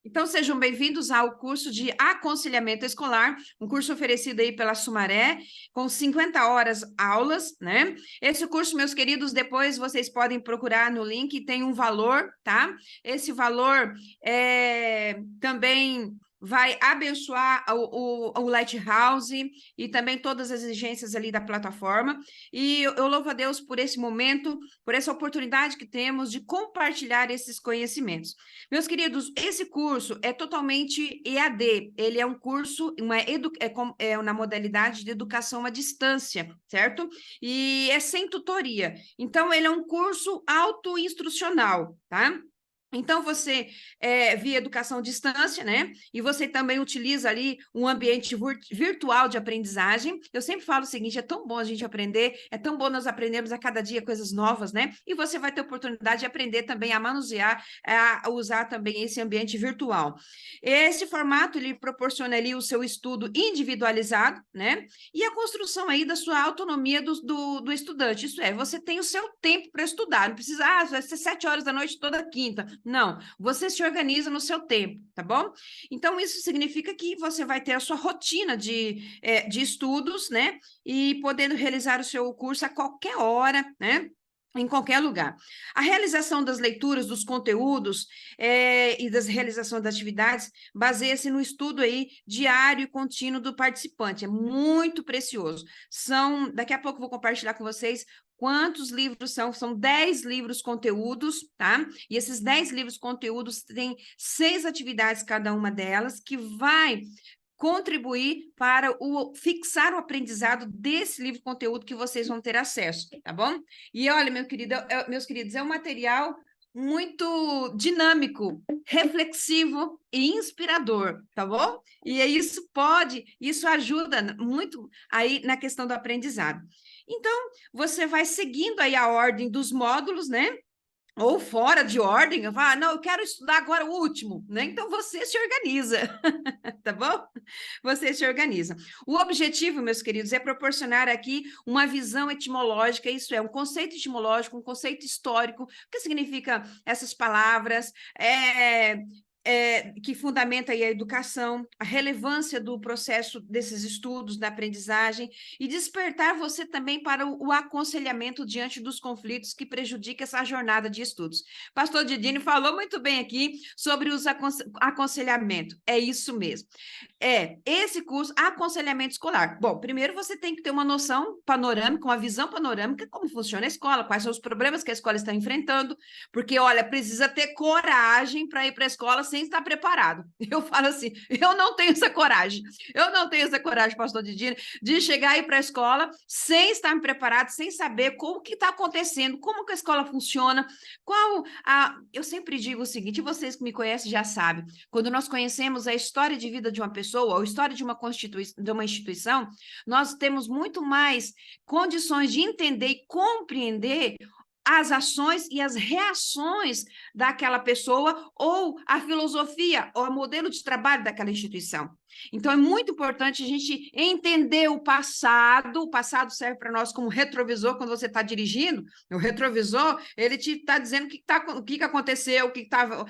Então, sejam bem-vindos ao curso de aconselhamento escolar, um curso oferecido aí pela Sumaré, com 50 horas aulas, né? Esse curso, meus queridos, depois vocês podem procurar no link, tem um valor, tá? Esse valor também vai abençoar o Lighthouse e também todas as exigências ali da plataforma. E eu louvo a Deus por esse momento, por essa oportunidade que temos de compartilhar esses conhecimentos. Meus queridos, esse curso é totalmente EAD, ele é um curso, na modalidade de educação à distância, certo? E é sem tutoria, então ele é um curso autoinstrucional, tá? Então, você, via educação à distância, né? E você também utiliza ali um ambiente virtual de aprendizagem. Eu sempre falo o seguinte, é tão bom a gente aprender, é tão bom nós aprendermos a cada dia coisas novas, né? E você vai ter oportunidade de aprender também a manusear, a usar também esse ambiente virtual. Esse formato, ele proporciona ali o seu estudo individualizado, né? E a construção aí da sua autonomia do estudante. Isso é, você tem o seu tempo para estudar, não precisa, vai ser 7 horas da noite toda quinta. Não, você se organiza no seu tempo, tá bom? Então, isso significa que você vai ter a sua rotina de estudos, né? E podendo realizar o seu curso a qualquer hora, né? Em qualquer lugar. A realização das leituras, dos conteúdos e das realização das atividades baseia-se no estudo aí diário e contínuo do participante. É muito precioso. Daqui a pouco eu vou compartilhar com vocês quantos livros são. São 10 livros conteúdos, tá? E esses 10 livros conteúdos têm 6 atividades cada uma delas, que vai contribuir para fixar o aprendizado desse livro conteúdo que vocês vão ter acesso, tá bom? E olha, meus queridos, é um material muito dinâmico, reflexivo e inspirador, tá bom? E isso ajuda muito aí na questão do aprendizado. Então, você vai seguindo aí a ordem dos módulos, né? Ou fora de ordem, eu falo, não, eu quero estudar agora o último, né? Então, você se organiza, tá bom? Você se organiza. O objetivo, meus queridos, é proporcionar aqui uma visão etimológica, isso é, um conceito etimológico, um conceito histórico. O que significa essas palavras? Que fundamenta aí a educação, a relevância do processo desses estudos da aprendizagem e despertar você também para o aconselhamento diante dos conflitos que prejudicam essa jornada de estudos. Pastor Didini falou muito bem aqui sobre os aconselhamento, é isso mesmo. Esse curso, aconselhamento escolar. Bom, primeiro você tem que ter uma noção panorâmica, uma visão panorâmica, como funciona a escola, quais são os problemas que a escola está enfrentando, porque, olha, precisa ter coragem para ir para a escola sem estar preparado. Eu falo assim, eu não tenho essa coragem, pastor Didini, de chegar aí para a escola sem estar preparado, sem saber como que está acontecendo, como que a escola funciona, eu sempre digo o seguinte, vocês que me conhecem já sabem, quando nós conhecemos a história de vida de uma pessoa, ou a história de uma instituição, nós temos muito mais condições de entender e compreender as ações e as reações daquela pessoa, ou a filosofia, ou o modelo de trabalho daquela instituição. Então, é muito importante a gente entender o passado serve para nós como retrovisor, quando você está dirigindo, o retrovisor, ele te está dizendo o que aconteceu, o que estava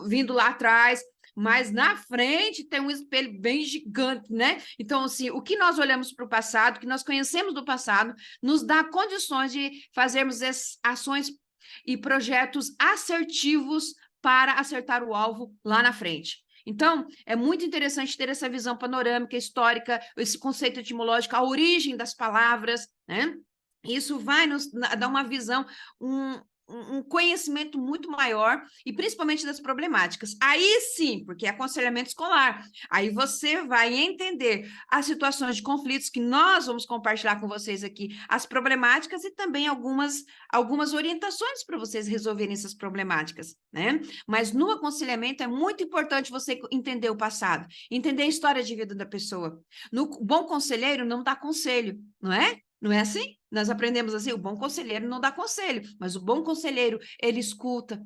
vindo lá atrás, mas na frente tem um espelho bem gigante, né? Então, assim, o que nós olhamos para o passado, o que nós conhecemos do passado, nos dá condições de fazermos ações e projetos assertivos para acertar o alvo lá na frente. Então, é muito interessante ter essa visão panorâmica, histórica, esse conceito etimológico, a origem das palavras, né? Isso vai nos dar uma visão, um conhecimento muito maior e principalmente das problemáticas. Aí sim, porque é aconselhamento escolar, aí você vai entender as situações de conflitos que nós vamos compartilhar com vocês aqui, as problemáticas e também algumas orientações para vocês resolverem essas problemáticas, né? Mas no aconselhamento é muito importante você entender o passado, entender a história de vida da pessoa. No bom conselheiro não dá conselho, não é? Não é assim? Nós aprendemos assim, o bom conselheiro não dá conselho, mas o bom conselheiro, ele escuta,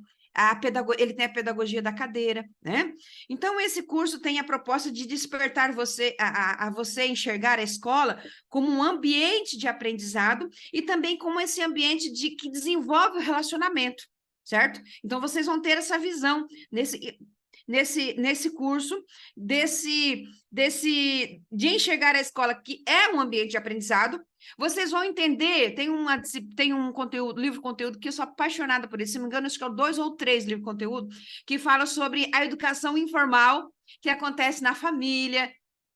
ele tem a pedagogia da cadeira, né? Então, esse curso tem a proposta de despertar você, a você enxergar a escola como um ambiente de aprendizado e também como esse ambiente que desenvolve o relacionamento, certo? Então, vocês vão ter essa visão nesse curso, de enxergar a escola, que é um ambiente de aprendizado. Vocês vão entender, tem um conteúdo, livro-conteúdo, que eu sou apaixonada por isso, se não me engano, acho que é o 2 ou 3 livro-conteúdo, que fala sobre a educação informal, que acontece na família,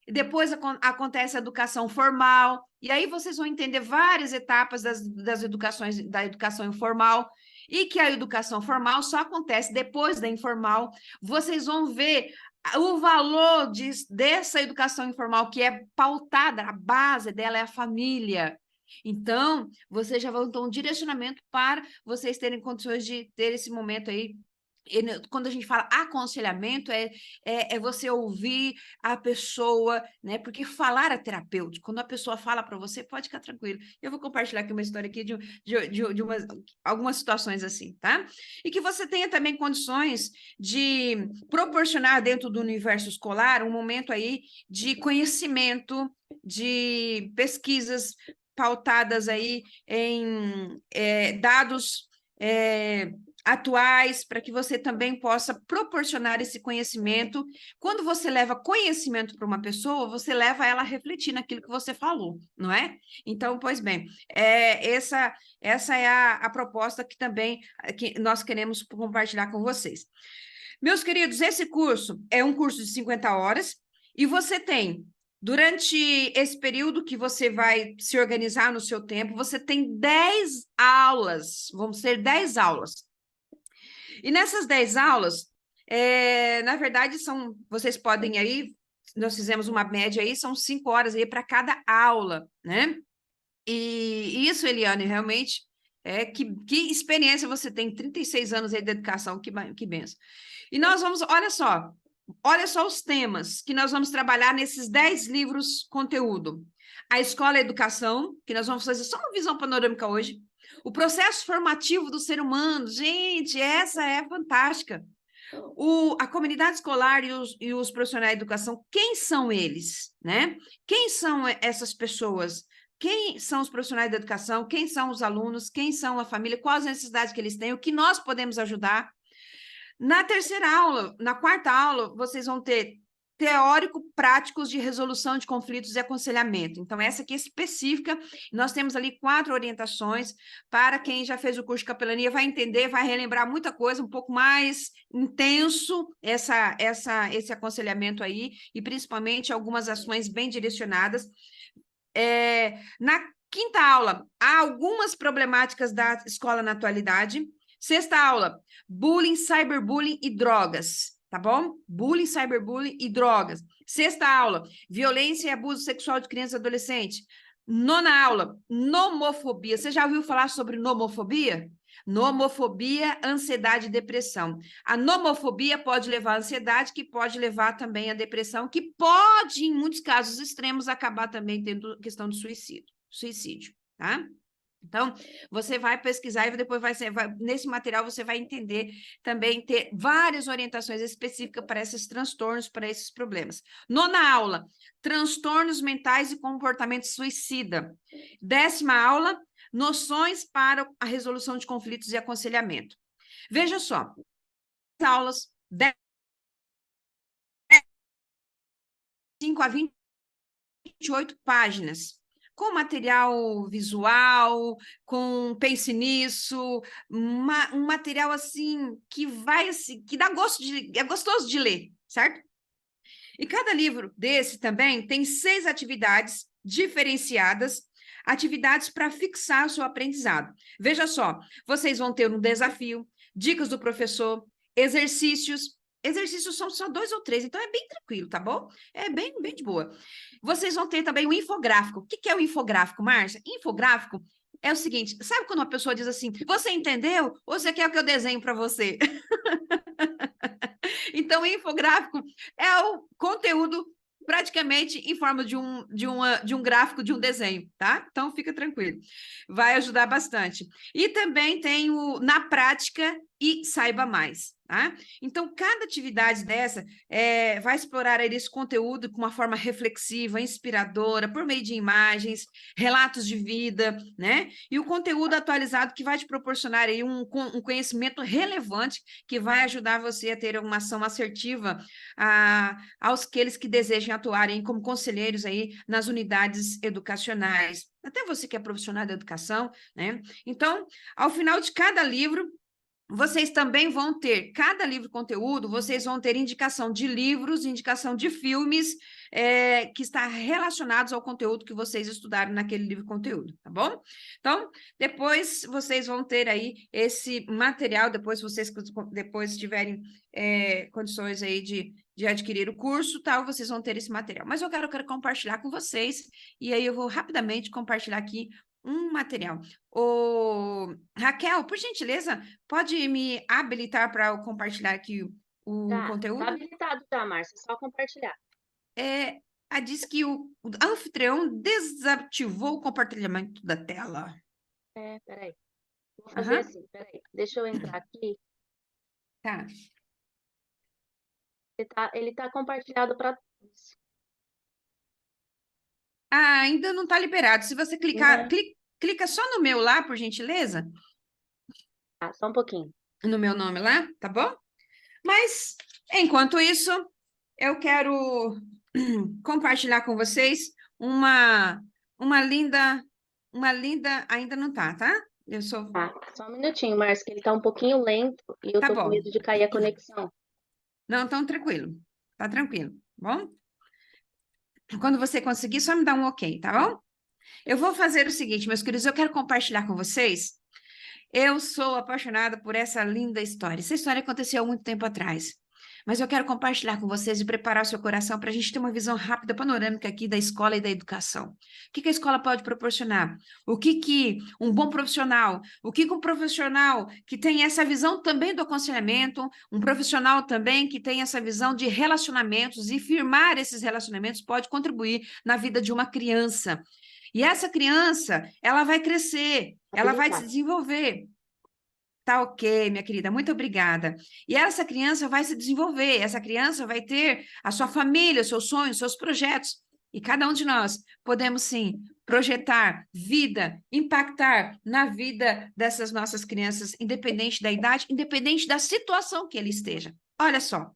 depois acontece a educação formal, e aí vocês vão entender várias etapas da educação informal, e que a educação formal só acontece depois da informal. Vocês vão ver o valor dessa educação informal, que é pautada, a base dela é a família. Então, vocês já vão ter um direcionamento para vocês terem condições de ter esse momento aí. Quando a gente fala aconselhamento, é você ouvir a pessoa, né? Porque falar é terapêutico. Quando a pessoa fala para você, pode ficar tranquilo. Eu vou compartilhar aqui uma história aqui de algumas situações assim, tá? E que você tenha também condições de proporcionar dentro do universo escolar um momento aí de conhecimento, de pesquisas pautadas aí em dados atuais, para que você também possa proporcionar esse conhecimento. Quando você leva conhecimento para uma pessoa, você leva ela a refletir naquilo que você falou, não é? Então, pois bem, essa é a proposta que também que nós queremos compartilhar com vocês. Meus queridos, esse curso é um curso de 50 horas, e você tem, durante esse período que você vai se organizar no seu tempo, você tem 10 aulas, vão ser 10 aulas. E nessas 10 aulas, na verdade, vocês podem aí, nós fizemos uma média aí, são 5 horas aí para cada aula, né? E isso, Eliane, realmente, que experiência você tem, 36 anos aí de educação, que benção. E nós vamos, olha só os temas que nós vamos trabalhar nesses 10 livros conteúdo. A escola e a educação, que nós vamos fazer só uma visão panorâmica hoje. O processo formativo do ser humano, gente, essa é fantástica. A comunidade escolar e os profissionais de educação, quem são eles, né? Quem são essas pessoas? Quem são os profissionais da educação? Quem são os alunos? Quem são a família? Quais as necessidades que eles têm? O que nós podemos ajudar? Na terceira aula, na quarta aula, vocês vão ter teórico-práticos de resolução de conflitos e aconselhamento. Então, essa aqui é específica. Nós temos ali 4 orientações para quem já fez o curso de capelania, vai entender, vai relembrar muita coisa, um pouco mais intenso esse aconselhamento aí, e principalmente algumas ações bem direcionadas. Na quinta aula, há algumas problemáticas da escola na atualidade. Sexta aula, bullying, cyberbullying e drogas, tá bom? Bullying, cyberbullying e drogas. Sexta aula, violência e abuso sexual de criança e adolescente. Nona aula, nomofobia. Você já ouviu falar sobre nomofobia? Nomofobia, ansiedade e depressão. A nomofobia pode levar à ansiedade, que pode levar também à depressão, que pode, em muitos casos extremos, acabar também tendo questão de suicídio, tá? Então, você vai pesquisar e depois nesse material você vai entender também, ter várias orientações específicas para esses transtornos, para esses problemas. Nona aula, transtornos mentais e comportamento suicida. 10ª aula, noções para a resolução de conflitos e aconselhamento. Veja só, aulas 5 a 28 páginas. Com material visual, com pense nisso, um material assim que dá é gostoso de ler, certo? E cada livro desse também tem 6 atividades diferenciadas, atividades para fixar o seu aprendizado. Veja só, vocês vão ter um desafio, dicas do professor, exercícios são só 2 ou 3, então é bem tranquilo, tá bom? É bem de boa. Vocês vão ter também o infográfico. O que é o infográfico, Márcia? Infográfico é o seguinte, sabe quando uma pessoa diz assim, você entendeu? Ou você quer que eu desenhe para você? Então, o infográfico é o conteúdo praticamente em forma de um gráfico, de um desenho, tá? Então, fica tranquilo. Vai ajudar bastante. E também tem na prática e saiba mais, tá? Então, cada atividade dessa vai explorar aí esse conteúdo com uma forma reflexiva, inspiradora, por meio de imagens, relatos de vida, né? E o conteúdo atualizado que vai te proporcionar aí um conhecimento relevante que vai ajudar você a ter uma ação assertiva aos aqueles que desejam atuarem como conselheiros aí nas unidades educacionais. Até você que é profissional da educação, né? Então, ao final de cada livro, vocês também vão ter, cada livro conteúdo, vocês vão ter indicação de livros, indicação de filmes que está relacionados ao conteúdo que vocês estudaram naquele livro conteúdo, tá bom? Então, depois vocês vão ter aí esse material, depois vocês depois tiverem condições aí de adquirir o curso, tal, vocês vão ter esse material. Mas eu quero compartilhar com vocês, e aí eu vou rapidamente compartilhar aqui um material. Raquel, por gentileza, pode me habilitar para eu compartilhar aqui o Tá conteúdo? habilitado já, Márcia, só compartilhar. Diz que o anfitrião desativou o compartilhamento da tela. Peraí. Vou fazer Aham, assim, peraí. Deixa eu entrar aqui. tá. Ele tá compartilhado para todos. Ainda não está liberado. Se você clicar, Não, clica só no meu lá, por gentileza, tá, só um pouquinho. no meu nome lá, tá bom? Mas, enquanto isso, eu quero compartilhar com vocês uma linda, ainda não tá? Eu sou, Tá, só um minutinho, Márcia, que ele tá um pouquinho lento e eu tá tô com bom. medo de cair a conexão. Não, então tranquilo, tá tranquilo, tá bom? Quando você conseguir, só me dá um ok, tá bom? Eu vou fazer o seguinte, meus queridos, eu quero compartilhar com vocês. Eu sou apaixonada por essa linda história. Essa história aconteceu há muito tempo atrás. Mas eu quero compartilhar com vocês e preparar o seu coração para a gente ter uma visão rápida, panorâmica aqui da escola e da educação. O que a escola pode proporcionar? O que um bom profissional, o que um profissional que tem essa visão também do aconselhamento, um profissional também que tem essa visão de relacionamentos e firmar esses relacionamentos pode contribuir na vida de uma criança. E essa criança, ela vai crescer, ela vai se Habilitado. desenvolver. Tá ok, minha querida, muito obrigada. E essa criança vai se desenvolver, essa criança vai ter a sua família, os seus sonhos, os seus projetos. E cada um de nós podemos, sim, projetar vida, impactar na vida dessas nossas crianças, independente da idade, independente da situação que ele esteja. Olha só,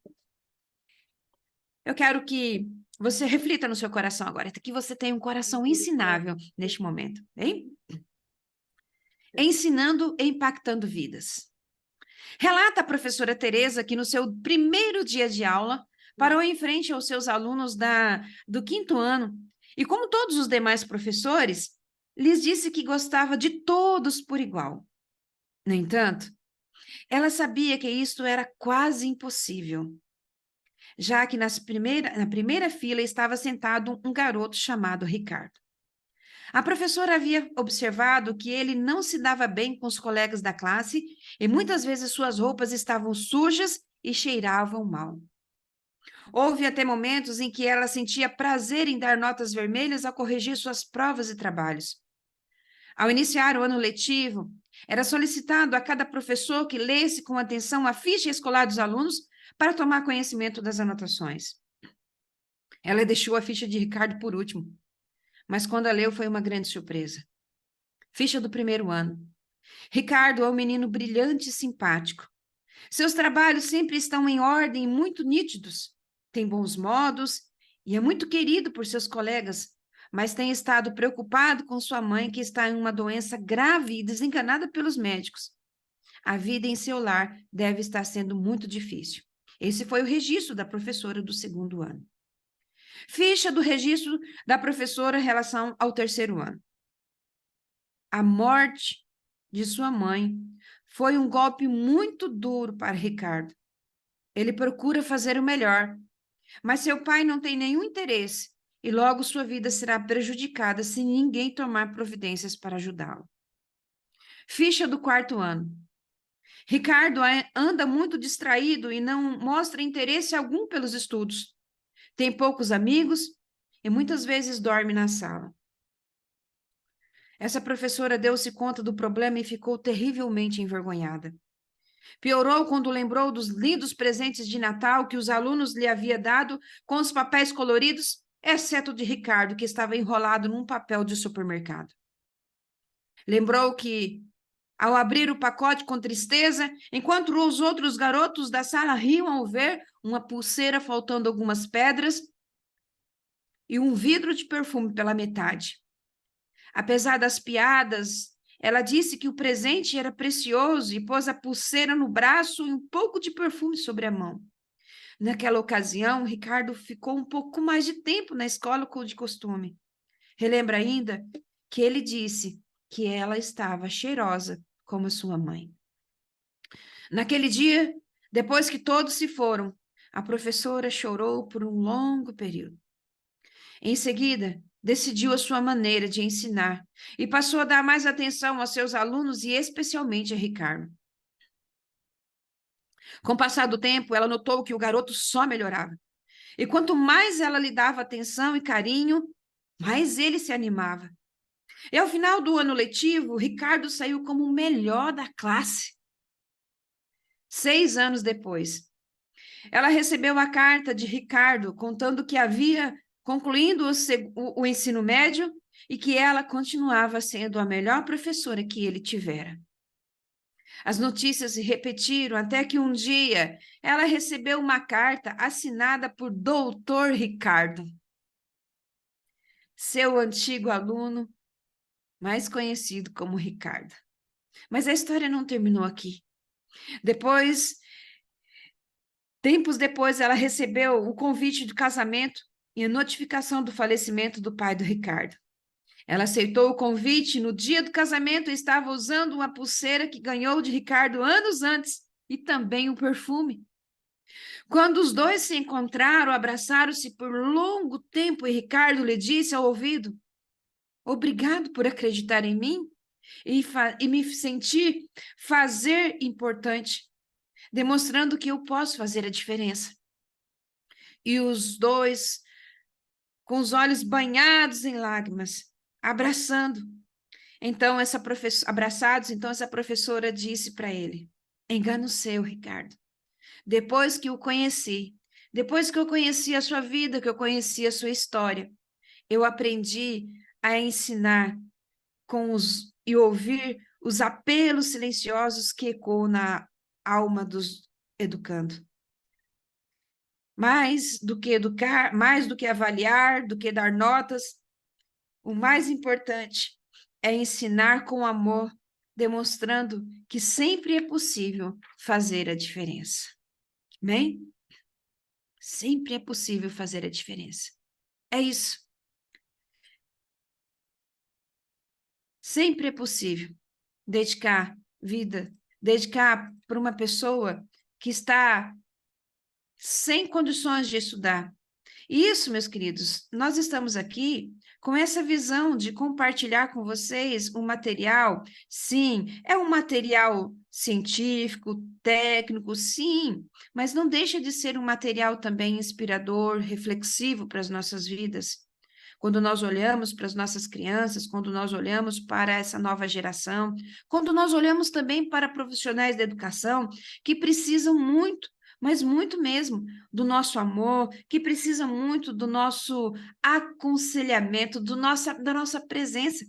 eu quero que você reflita no seu coração agora, que você tem um coração ensinável neste momento, hein? Ensinando e impactando vidas. Relata a professora Teresa que no seu primeiro dia de aula, parou em frente aos seus alunos do quinto ano e, como todos os demais professores, lhes disse que gostava de todos por igual. No entanto, ela sabia que isto era quase impossível, já que na primeira fila estava sentado um garoto chamado Ricardo. A professora havia observado que ele não se dava bem com os colegas da classe e muitas vezes suas roupas estavam sujas e cheiravam mal. Houve até momentos em que ela sentia prazer em dar notas vermelhas ao corrigir suas provas e trabalhos. Ao iniciar o ano letivo, era solicitado a cada professor que lesse com atenção a ficha escolar dos alunos para tomar conhecimento das anotações. Ela deixou a ficha de Ricardo por último, mas quando a leu foi uma grande surpresa. Ficha do primeiro ano. Ricardo é um menino brilhante e simpático. Seus trabalhos sempre estão em ordem e muito nítidos. Tem bons modos e é muito querido por seus colegas, mas tem estado preocupado com sua mãe, que está em uma doença grave e desenganada pelos médicos. A vida em seu lar deve estar sendo muito difícil. Esse foi o registro da professora do segundo ano. Ficha do registro da professora em relação ao terceiro ano. A morte de sua mãe foi um golpe muito duro para Ricardo. Ele procura fazer o melhor, mas seu pai não tem nenhum interesse e logo sua vida será prejudicada se ninguém tomar providências para ajudá-lo. Ficha do quarto ano. Ricardo anda muito distraído e não mostra interesse algum pelos estudos. Tem poucos amigos e muitas vezes dorme na sala. Essa professora deu-se conta do problema e ficou terrivelmente envergonhada. Piorou quando lembrou dos lindos presentes de Natal que os alunos lhe haviam dado com os papéis coloridos, exceto de Ricardo, que estava enrolado num papel de supermercado. Lembrou que, ao abrir o pacote com tristeza, enquanto os outros garotos da sala riam ao ver uma pulseira faltando algumas pedras e um vidro de perfume pela metade. Apesar das piadas, ela disse que o presente era precioso e pôs a pulseira no braço e um pouco de perfume sobre a mão. Naquela ocasião, Ricardo ficou um pouco mais de tempo na escola como de costume. Relembra ainda que ele disse que ela estava cheirosa como sua mãe. Naquele dia, depois que todos se foram, a professora chorou por um longo período. Em seguida, decidiu a sua maneira de ensinar e passou a dar mais atenção aos seus alunos e especialmente a Ricardo. Com o passar do tempo, ela notou que o garoto só melhorava. E quanto mais ela lhe dava atenção e carinho, mais ele se animava. E ao final do ano letivo, Ricardo saiu como o melhor da classe. 6 anos depois, ela recebeu a carta de Ricardo contando que havia concluindo o ensino médio e que ela continuava sendo a melhor professora que ele tivera. As notícias se repetiram até que um dia ela recebeu uma carta assinada por Doutor Ricardo, seu antigo aluno, mais conhecido como Ricardo. Mas a história não terminou aqui. Tempos depois, ela recebeu o convite de casamento e a notificação do falecimento do pai do Ricardo. Ela aceitou o convite e no dia do casamento estava usando uma pulseira que ganhou de Ricardo anos antes e também um perfume. Quando os dois se encontraram, abraçaram-se por longo tempo e Ricardo lhe disse ao ouvido: "Obrigado por acreditar em mim e me sentir fazer importante, demonstrando que eu posso fazer a diferença." E os dois, com os olhos banhados em lágrimas, abraçados, então essa professora disse para ele: "Engano seu, Ricardo. Depois que eu conheci a sua vida, que eu conheci a sua história, eu aprendi a ensinar e ouvir os apelos silenciosos que ecoam na alma dos educando. Mais do que educar, mais do que avaliar, do que dar notas, o mais importante é ensinar com amor, demonstrando que sempre é possível fazer a diferença." Amém? Sempre é possível fazer a diferença. É isso. Sempre é possível dedicar para uma pessoa que está sem condições de estudar. E isso, meus queridos, nós estamos aqui com essa visão de compartilhar com vocês um material. Sim, é um material científico, técnico, sim, mas não deixa de ser um material também inspirador, reflexivo para as nossas vidas. Quando nós olhamos para as nossas crianças, quando nós olhamos para essa nova geração, quando nós olhamos também para profissionais da educação que precisam muito, mas muito mesmo, do nosso amor, que precisam muito do nosso aconselhamento, da nossa presença.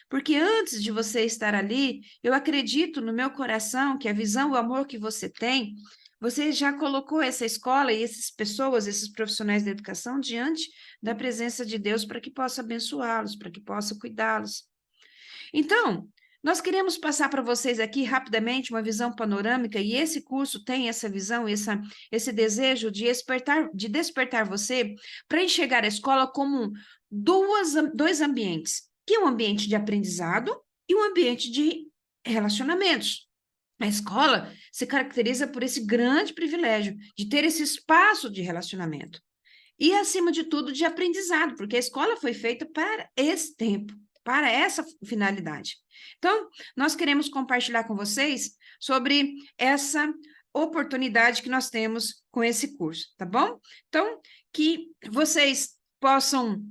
Porque antes de você estar ali, eu acredito no meu coração que a visão, o amor que você tem, você já colocou essa escola e essas pessoas, esses profissionais da educação diante da presença de Deus para que possa abençoá-los, para que possa cuidá-los. Então, nós queremos passar para vocês aqui rapidamente uma visão panorâmica e esse curso tem essa visão, esse desejo de despertar você para enxergar a escola como dois ambientes, que é um ambiente de aprendizado e um ambiente de relacionamentos. A escola se caracteriza por esse grande privilégio de ter esse espaço de relacionamento e, acima de tudo, de aprendizado, porque a escola foi feita para esse tempo, para essa finalidade. Então, nós queremos compartilhar com vocês sobre essa oportunidade que nós temos com esse curso, tá bom? Então, que vocês possam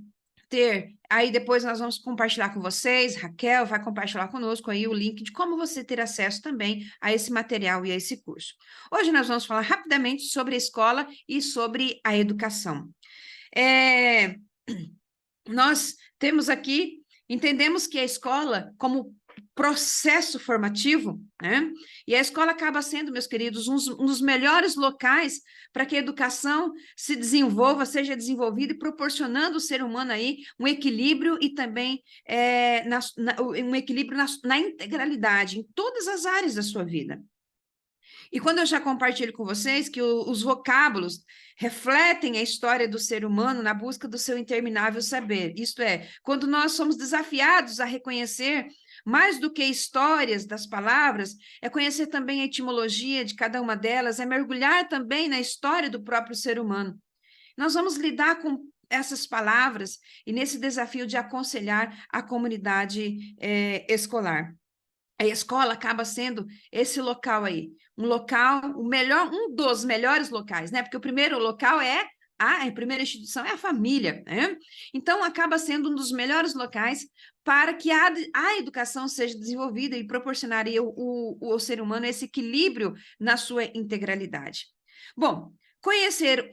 ter, aí depois nós vamos compartilhar com vocês, Raquel vai compartilhar conosco aí o link de como você ter acesso também a esse material e a esse curso. Hoje nós vamos falar rapidamente sobre a escola e sobre a educação. Nós temos aqui, entendemos que a escola, como processo formativo, né? E a escola acaba sendo, meus queridos, um dos melhores locais para que a educação se desenvolva, seja desenvolvida e proporcionando ao ser humano aí um equilíbrio e também um equilíbrio na integralidade, em todas as áreas da sua vida. E quando eu já compartilho com vocês que os vocábulos refletem a história do ser humano na busca do seu interminável saber, isto é, quando nós somos desafiados a reconhecer mais do que histórias das palavras, é conhecer também a etimologia de cada uma delas, é mergulhar também na história do próprio ser humano. Nós vamos lidar com essas palavras e nesse desafio de aconselhar a comunidade escolar. A escola acaba sendo esse local aí, um local, um dos melhores locais, né? Porque o primeiro local a primeira instituição é a família, né? Então, acaba sendo um dos melhores locais para que a educação seja desenvolvida e proporcionaria ao ser humano esse equilíbrio na sua integralidade. Bom, conhecer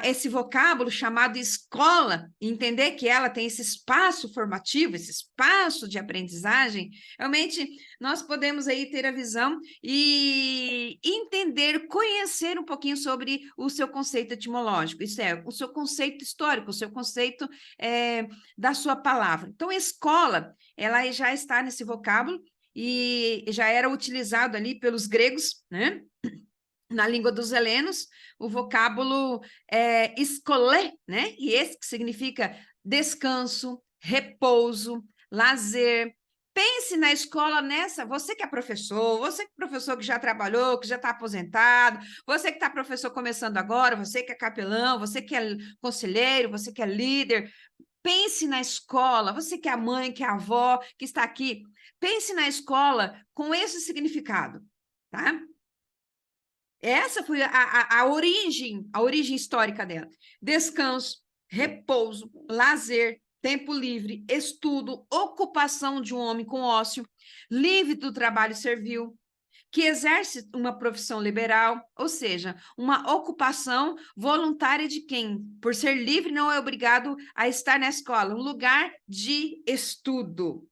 esse vocábulo chamado escola, entender que ela tem esse espaço formativo, esse espaço de aprendizagem, realmente nós podemos aí ter a visão e entender, conhecer um pouquinho sobre o seu conceito etimológico, isso é, o seu conceito histórico, o seu conceito da sua palavra. Então, escola, ela já está nesse vocábulo e já era utilizado ali pelos gregos, né? Na língua dos helenos, o vocábulo é escolé, né? E esse que significa descanso, repouso, lazer. Pense na escola nessa, você que é professor que já trabalhou, que já está aposentado, você que está professor começando agora, você que é capelão, você que é conselheiro, você que é líder, pense na escola, você que é a mãe, que é a avó, que está aqui, pense na escola com esse significado, tá? Essa foi a origem histórica dela. Descanso, repouso, lazer, tempo livre, estudo, ocupação de um homem com ócio, livre do trabalho servil, que exerce uma profissão liberal, ou seja, uma ocupação voluntária de quem, por ser livre, não é obrigado a estar na escola, um lugar de estudo.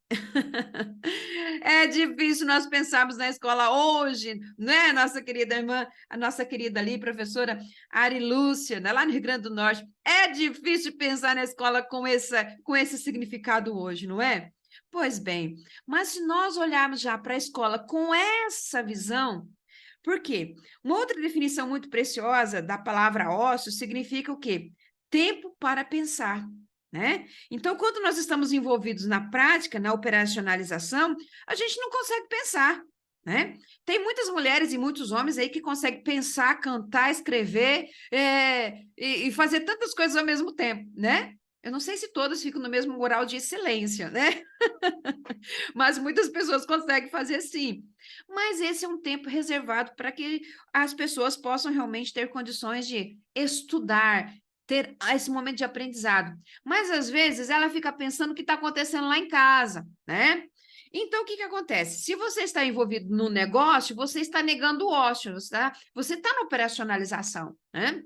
É difícil nós pensarmos na escola hoje, né, nossa querida irmã, a nossa querida ali, professora Ari Lúcia, né, lá no Rio Grande do Norte. É difícil pensar na escola com esse significado hoje, não é? Pois bem, mas se nós olharmos já para a escola com essa visão, por quê? Uma outra definição muito preciosa da palavra ócio significa o quê? Tempo para pensar, né? Então, quando nós estamos envolvidos na prática, na operacionalização, a gente não consegue pensar, né? Tem muitas mulheres e muitos homens aí que conseguem pensar, cantar, escrever e fazer tantas coisas ao mesmo tempo, né? Eu não sei se todas ficam no mesmo grau de excelência, né? Mas muitas pessoas conseguem fazer sim. Mas esse é um tempo reservado para que as pessoas possam realmente ter condições de estudar, ter esse momento de aprendizado. Mas às vezes ela fica pensando o que está acontecendo lá em casa, né? Então, o que acontece? Se você está envolvido no negócio, você está negando o ócio, você está na operacionalização, né?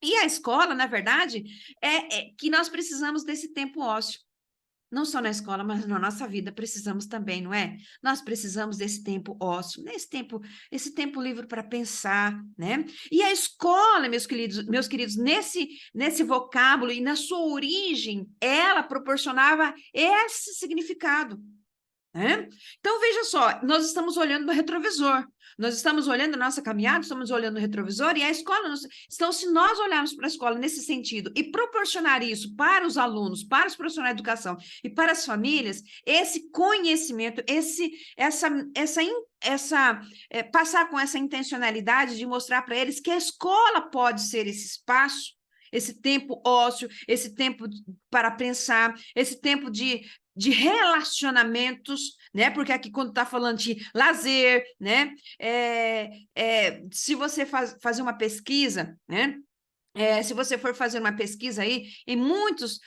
E a escola, na verdade, é que nós precisamos desse tempo ósseo. Não só na escola, mas na nossa vida precisamos também, não é? Nós precisamos desse tempo ósseo, esse tempo livre para pensar, né? E a escola, meus queridos, nesse vocábulo e na sua origem, ela proporcionava esse significado. Né? Então, veja só, nós estamos olhando no retrovisor, nós estamos olhando a nossa caminhada, estamos olhando no retrovisor e a escola. Então, se nós olharmos para a escola nesse sentido e proporcionar isso para os alunos, para os profissionais de educação e para as famílias, esse conhecimento, passar com essa intencionalidade de mostrar para eles que a escola pode ser esse espaço, esse tempo ósseo, esse tempo para pensar, esse tempo de relacionamentos, né? Porque aqui quando está falando de lazer, né? Se você fazer uma pesquisa, né? se você for fazer uma pesquisa aí, em muitos,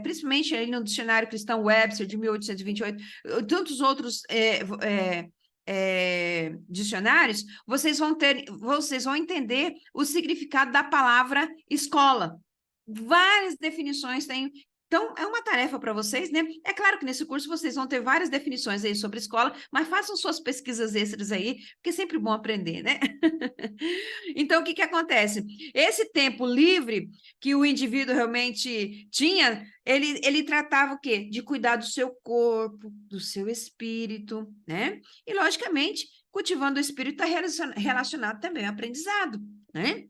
principalmente aí no Dicionário Cristão Webster, de 1828, tantos outros dicionários, vocês vão entender o significado da palavra escola. Várias definições tem. Então, é uma tarefa para vocês, né? É claro que nesse curso vocês vão ter várias definições aí sobre escola, mas façam suas pesquisas extras aí, porque é sempre bom aprender, né? Então, o que acontece? Esse tempo livre que o indivíduo realmente tinha, ele tratava o quê? De cuidar do seu corpo, do seu espírito, né? E, logicamente, cultivando o espírito está relacionado também ao aprendizado, né?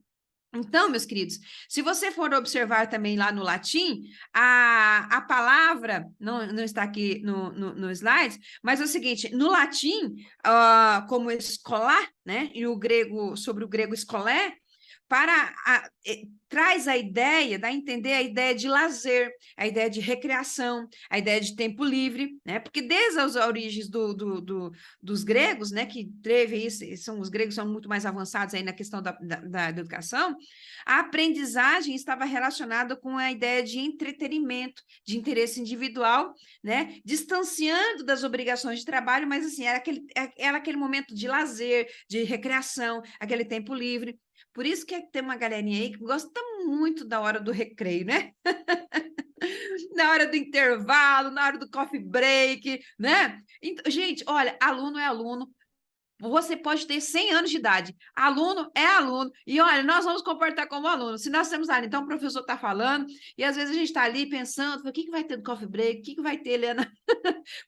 Então, meus queridos, se você for observar também lá no latim, a palavra, não está aqui no slide, mas é o seguinte, no latim, como escolar, né, e o grego, sobre o grego escolé, traz a ideia, dá a entender a ideia de lazer, a ideia de recreação, a ideia de tempo livre, né? Porque desde as origens dos gregos, né, que teve isso, os gregos são muito mais avançados aí na questão da educação, a aprendizagem estava relacionada com a ideia de entretenimento, de interesse individual, né? Distanciando das obrigações de trabalho, mas assim, era aquele momento de lazer, de recreação, aquele tempo livre. Por isso que tem uma galerinha aí que gosta muito da hora do recreio, né? Na hora do intervalo, na hora do coffee break, né? Então, gente, olha, aluno é aluno. Você pode ter 100 anos de idade. Aluno é aluno. E olha, nós vamos comportar como aluno. Se nós temos ali, então o professor está falando, e às vezes a gente está ali pensando, o que vai ter no coffee break? O que vai ter, Helena?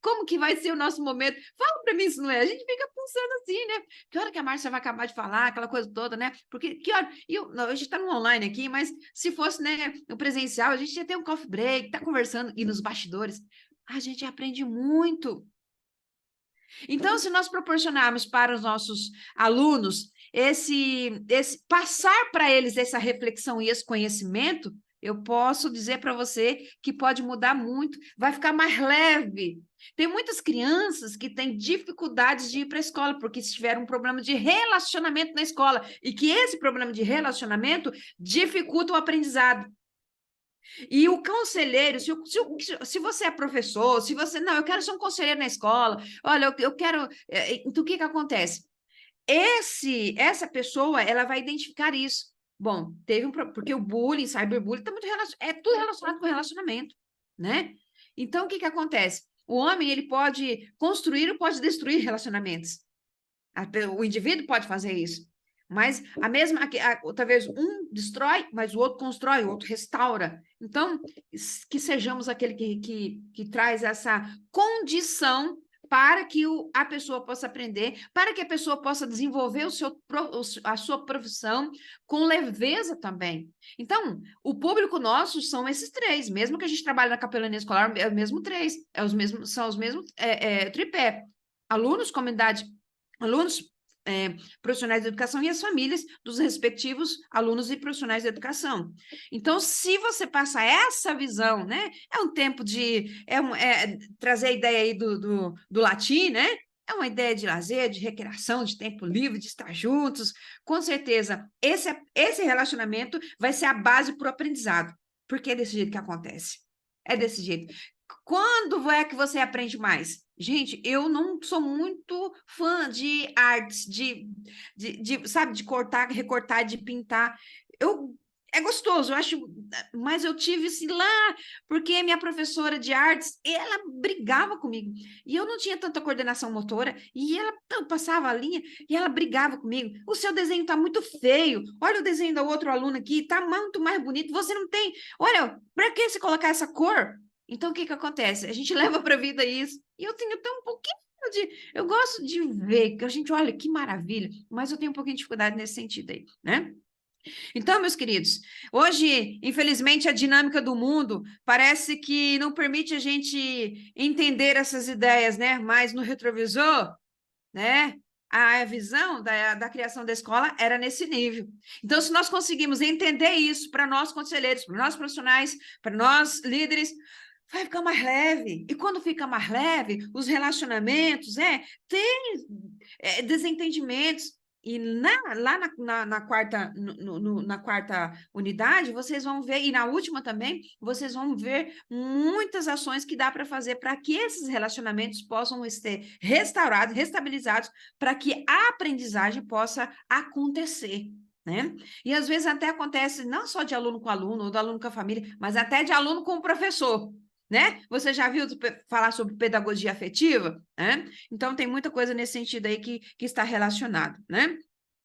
Como que vai ser o nosso momento? Fala para mim se não é. A gente fica pensando assim, né? Que hora que a Márcia vai acabar de falar, aquela coisa toda, né? Porque que hora... não, a gente está no online aqui, mas se fosse, né, no presencial, a gente ia ter um coffee break, tá conversando, e nos bastidores. A gente aprende muito. Então, se nós proporcionarmos para os nossos alunos esse passar para eles essa reflexão e esse conhecimento, eu posso dizer para você que pode mudar muito, vai ficar mais leve. Tem muitas crianças que têm dificuldades de ir para a escola, porque tiveram um problema de relacionamento na escola, e que esse problema de relacionamento dificulta o aprendizado. E o conselheiro, se você é professor, se você, não, eu quero ser um conselheiro na escola, olha, eu quero, então o que acontece? Essa pessoa, ela vai identificar isso. Bom, porque o bullying, cyberbullying, é tudo relacionado com relacionamento, né? Então, o que acontece? O homem, ele pode construir ou pode destruir relacionamentos. O indivíduo pode fazer isso. Mas talvez um destrói, mas o outro constrói, o outro restaura. Então, que sejamos aquele que traz essa condição para que a pessoa possa aprender, para que a pessoa possa desenvolver a sua profissão com leveza também. Então, o público nosso são esses três, mesmo que a gente trabalhe na capelania escolar, é o mesmo três, são os mesmos tripé. Alunos, comunidade, alunos, profissionais de educação e as famílias dos respectivos alunos e profissionais de educação. Então, se você passar essa visão, né, é um tempo de trazer a ideia aí do latim, né? É uma ideia de lazer, de recreação, de tempo livre, de estar juntos. Com certeza, esse relacionamento vai ser a base para o aprendizado, porque é desse jeito que acontece. É desse jeito. Quando é que você aprende mais? Gente, eu não sou muito fã de artes, sabe, de cortar, recortar, de pintar. É gostoso, eu acho, mas eu tive isso lá, porque minha professora de artes, ela brigava comigo, e eu não tinha tanta coordenação motora, e ela passava a linha, e ela brigava comigo. O seu desenho está muito feio, olha o desenho do outro aluno aqui, está muito mais bonito, você não tem, olha, para que você colocar essa cor? Então, o que acontece? A gente leva para a vida isso, e eu tenho até um pouquinho eu gosto de ver, que a gente olha, que maravilha, mas eu tenho um pouquinho de dificuldade nesse sentido aí, né? Então, meus queridos, hoje, infelizmente, a dinâmica do mundo parece que não permite a gente entender essas ideias, né? Mas no retrovisor, né? A visão da criação da escola era nesse nível. Então, se nós conseguimos entender isso para nós conselheiros, para nós profissionais, para nós líderes, vai ficar mais leve. E quando fica mais leve, os relacionamentos, tem desentendimentos. E lá na quarta unidade, vocês vão ver, e na última também, vocês vão ver muitas ações que dá para fazer para que esses relacionamentos possam ser restaurados, restabilizados, para que a aprendizagem possa acontecer. Né? E às vezes até acontece não só de aluno com aluno, ou do aluno com a família, mas até de aluno com o professor. Né? Você já viu falar sobre pedagogia afetiva? Né? Então, tem muita coisa nesse sentido aí que está relacionado, né?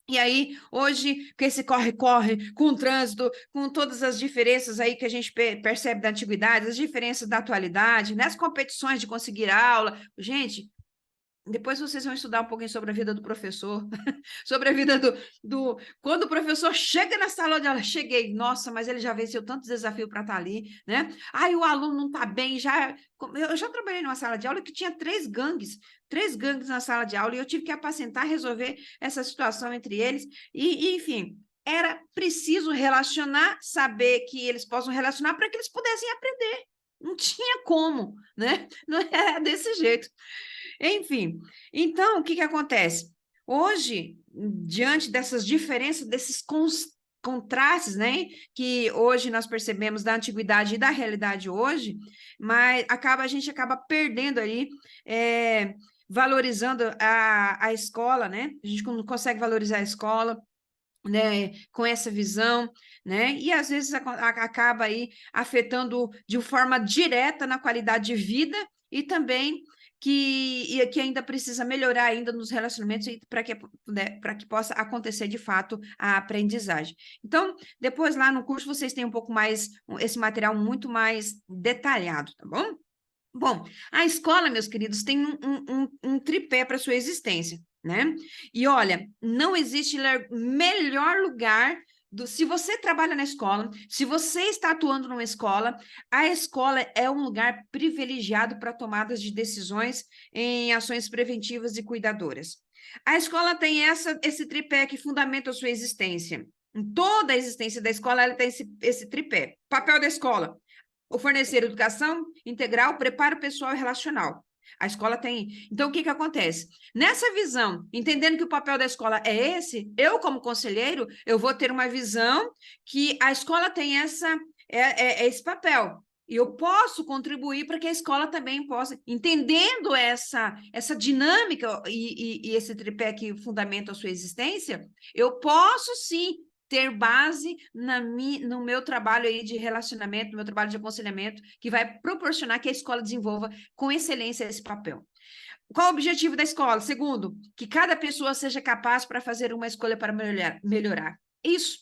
E aí, hoje, com esse corre-corre, com o trânsito, com todas as diferenças aí que a gente percebe da antiguidade, as diferenças da atualidade, nas competições de conseguir aula, gente, depois vocês vão estudar um pouquinho sobre a vida do professor, sobre a vida Quando o professor chega na sala de aula, cheguei, nossa, mas ele já venceu tantos desafios para estar ali, né? Aí o aluno não está bem, eu já trabalhei numa sala de aula que tinha três gangues na sala de aula, e eu tive que apacentar, resolver essa situação entre eles, enfim, era preciso relacionar, saber que eles possam relacionar para que eles pudessem aprender. Não tinha como, né? Não era desse jeito. Enfim, então, o que acontece? Hoje, diante dessas diferenças, desses contrastes, né, que hoje nós percebemos da antiguidade e da realidade hoje, mas a gente acaba perdendo ali, valorizando a escola, né? A gente não consegue valorizar a escola, né, com essa visão, né? E às vezes acaba aí afetando de forma direta na qualidade de vida e também que ainda precisa melhorar ainda nos relacionamentos para que, né, para que possa acontecer de fato a aprendizagem. Então, depois lá no curso vocês têm um pouco mais, esse material muito mais detalhado, tá bom? Bom, a escola, meus queridos, tem um tripé para sua existência, né? E olha, não existe melhor lugar se você trabalha na escola, se você está atuando numa escola, a escola é um lugar privilegiado para tomadas de decisões em ações preventivas e cuidadoras. A escola tem esse tripé que fundamenta a sua existência. Em toda a existência da escola, ela tem esse tripé. Papel da escola: o fornecer educação integral, preparo pessoal e relacional. A escola tem. Então, o que acontece? Nessa visão, entendendo que o papel da escola é esse, eu, como conselheiro, eu vou ter uma visão que a escola tem esse papel. E eu posso contribuir para que a escola também possa, entendendo essa dinâmica e esse tripé que fundamenta a sua existência, eu posso sim ter base no meu trabalho aí de relacionamento, no meu trabalho de aconselhamento, que vai proporcionar que a escola desenvolva com excelência esse papel. Qual o objetivo da escola? Segundo, que cada pessoa seja capaz para fazer uma escolha para melhorar. Isso.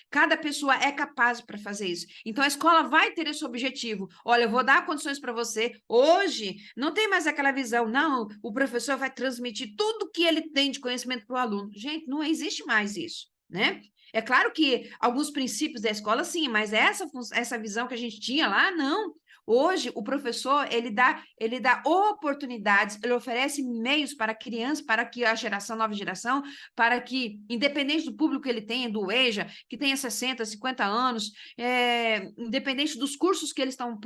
Cada pessoa é capaz para fazer isso. Então, a escola vai ter esse objetivo. Olha, eu vou dar condições para você. Hoje, não tem mais aquela visão, não, o professor vai transmitir tudo que ele tem de conhecimento para o aluno. Gente, não existe mais isso, né? É claro que alguns princípios da escola, sim, mas essa visão que a gente tinha lá, não. Hoje, o professor, ele dá oportunidades, ele oferece meios para crianças, para que a nova geração, para que, independente do público que ele tenha, do EJA, que tenha 60, 50 anos, independente dos cursos que eles estão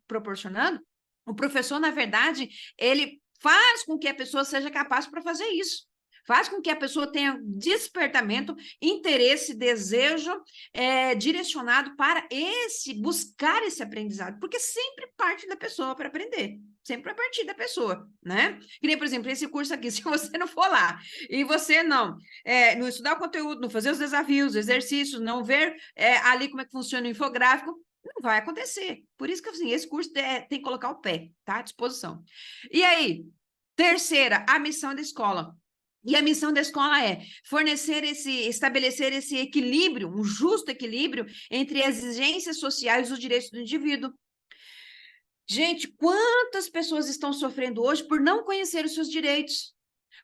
proporcionando, o professor, na verdade, ele faz com que a pessoa seja capaz para fazer isso. Faz com que a pessoa tenha despertamento, interesse, desejo direcionado para buscar esse aprendizado, porque sempre parte da pessoa para aprender, sempre a partir da pessoa, né? Que nem, por exemplo, esse curso aqui, se você não for lá e você não estudar o conteúdo, não fazer os desafios, os exercícios, não ver ali como é que funciona o infográfico, não vai acontecer. Por isso que, assim, esse curso tem que colocar o pé, tá? À disposição. E aí, terceira, a missão da escola. E a missão da escola é estabelecer esse equilíbrio, um justo equilíbrio entre as exigências sociais e os direitos do indivíduo. Gente, quantas pessoas estão sofrendo hoje por não conhecer os seus direitos?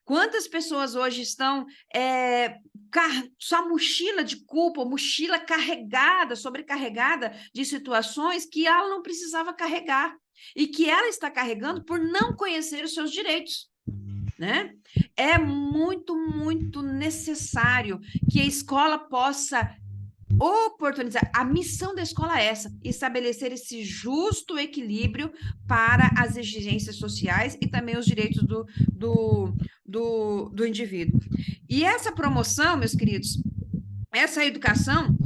Quantas pessoas hoje estão sua mochila de culpa, mochila sobrecarregada de situações que ela não precisava carregar e que ela está carregando por não conhecer os seus direitos, né? É muito, muito necessário que a escola possa oportunizar. A missão da escola é essa, estabelecer esse justo equilíbrio para as exigências sociais e também os direitos do indivíduo. E essa promoção, meus queridos, essa educação,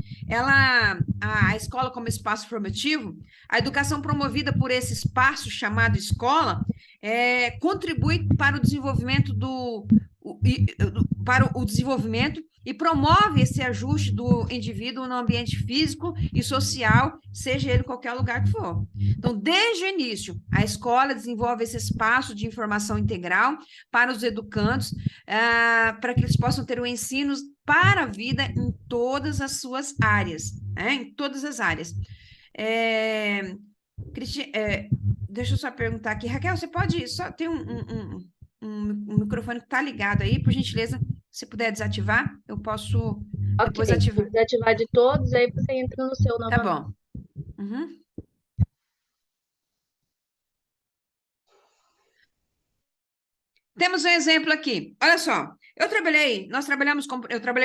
a escola como espaço formativo, a educação promovida por esse espaço chamado escola, contribui para o desenvolvimento para o desenvolvimento e promove esse ajuste do indivíduo no ambiente físico e social, seja ele qualquer lugar que for. Então, desde o início, a escola desenvolve esse espaço de informação integral para os educandos, para que eles possam ter o ensino para a vida em todas as suas áreas, né? Em todas as áreas. Deixa eu só perguntar aqui, Raquel, você pode só ter um microfone que está ligado aí, por gentileza, se puder desativar, eu posso Ok, depois ativar. se desativar de todos, aí você entra no seu Tá novamente. bom. Uhum. Temos um exemplo aqui. Olha só, eu trabalhei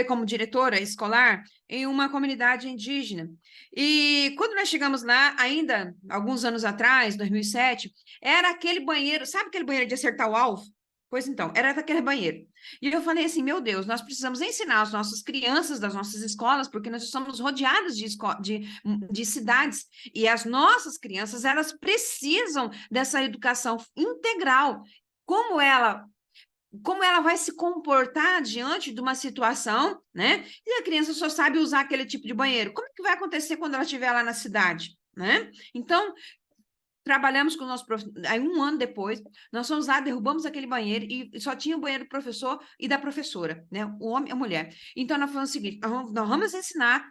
como diretora escolar em uma comunidade indígena. E quando nós chegamos lá, ainda alguns anos atrás, 2007, era aquele banheiro, sabe aquele banheiro de acertar o alvo? Pois então, era daquele banheiro. E eu falei assim, meu Deus, nós precisamos ensinar as nossas crianças das nossas escolas, porque nós estamos rodeados de cidades, e as nossas crianças, elas precisam dessa educação integral. Como ela vai se comportar diante de uma situação, né? E a criança só sabe usar aquele tipo de banheiro. Como é que vai acontecer quando ela estiver lá na cidade, né? Então, trabalhamos com o nosso professor. Aí, um ano depois, nós fomos lá, derrubamos aquele banheiro e só tinha o banheiro do professor e da professora, né? O homem e a mulher. Então, nós falamos o seguinte: nós vamos ensinar.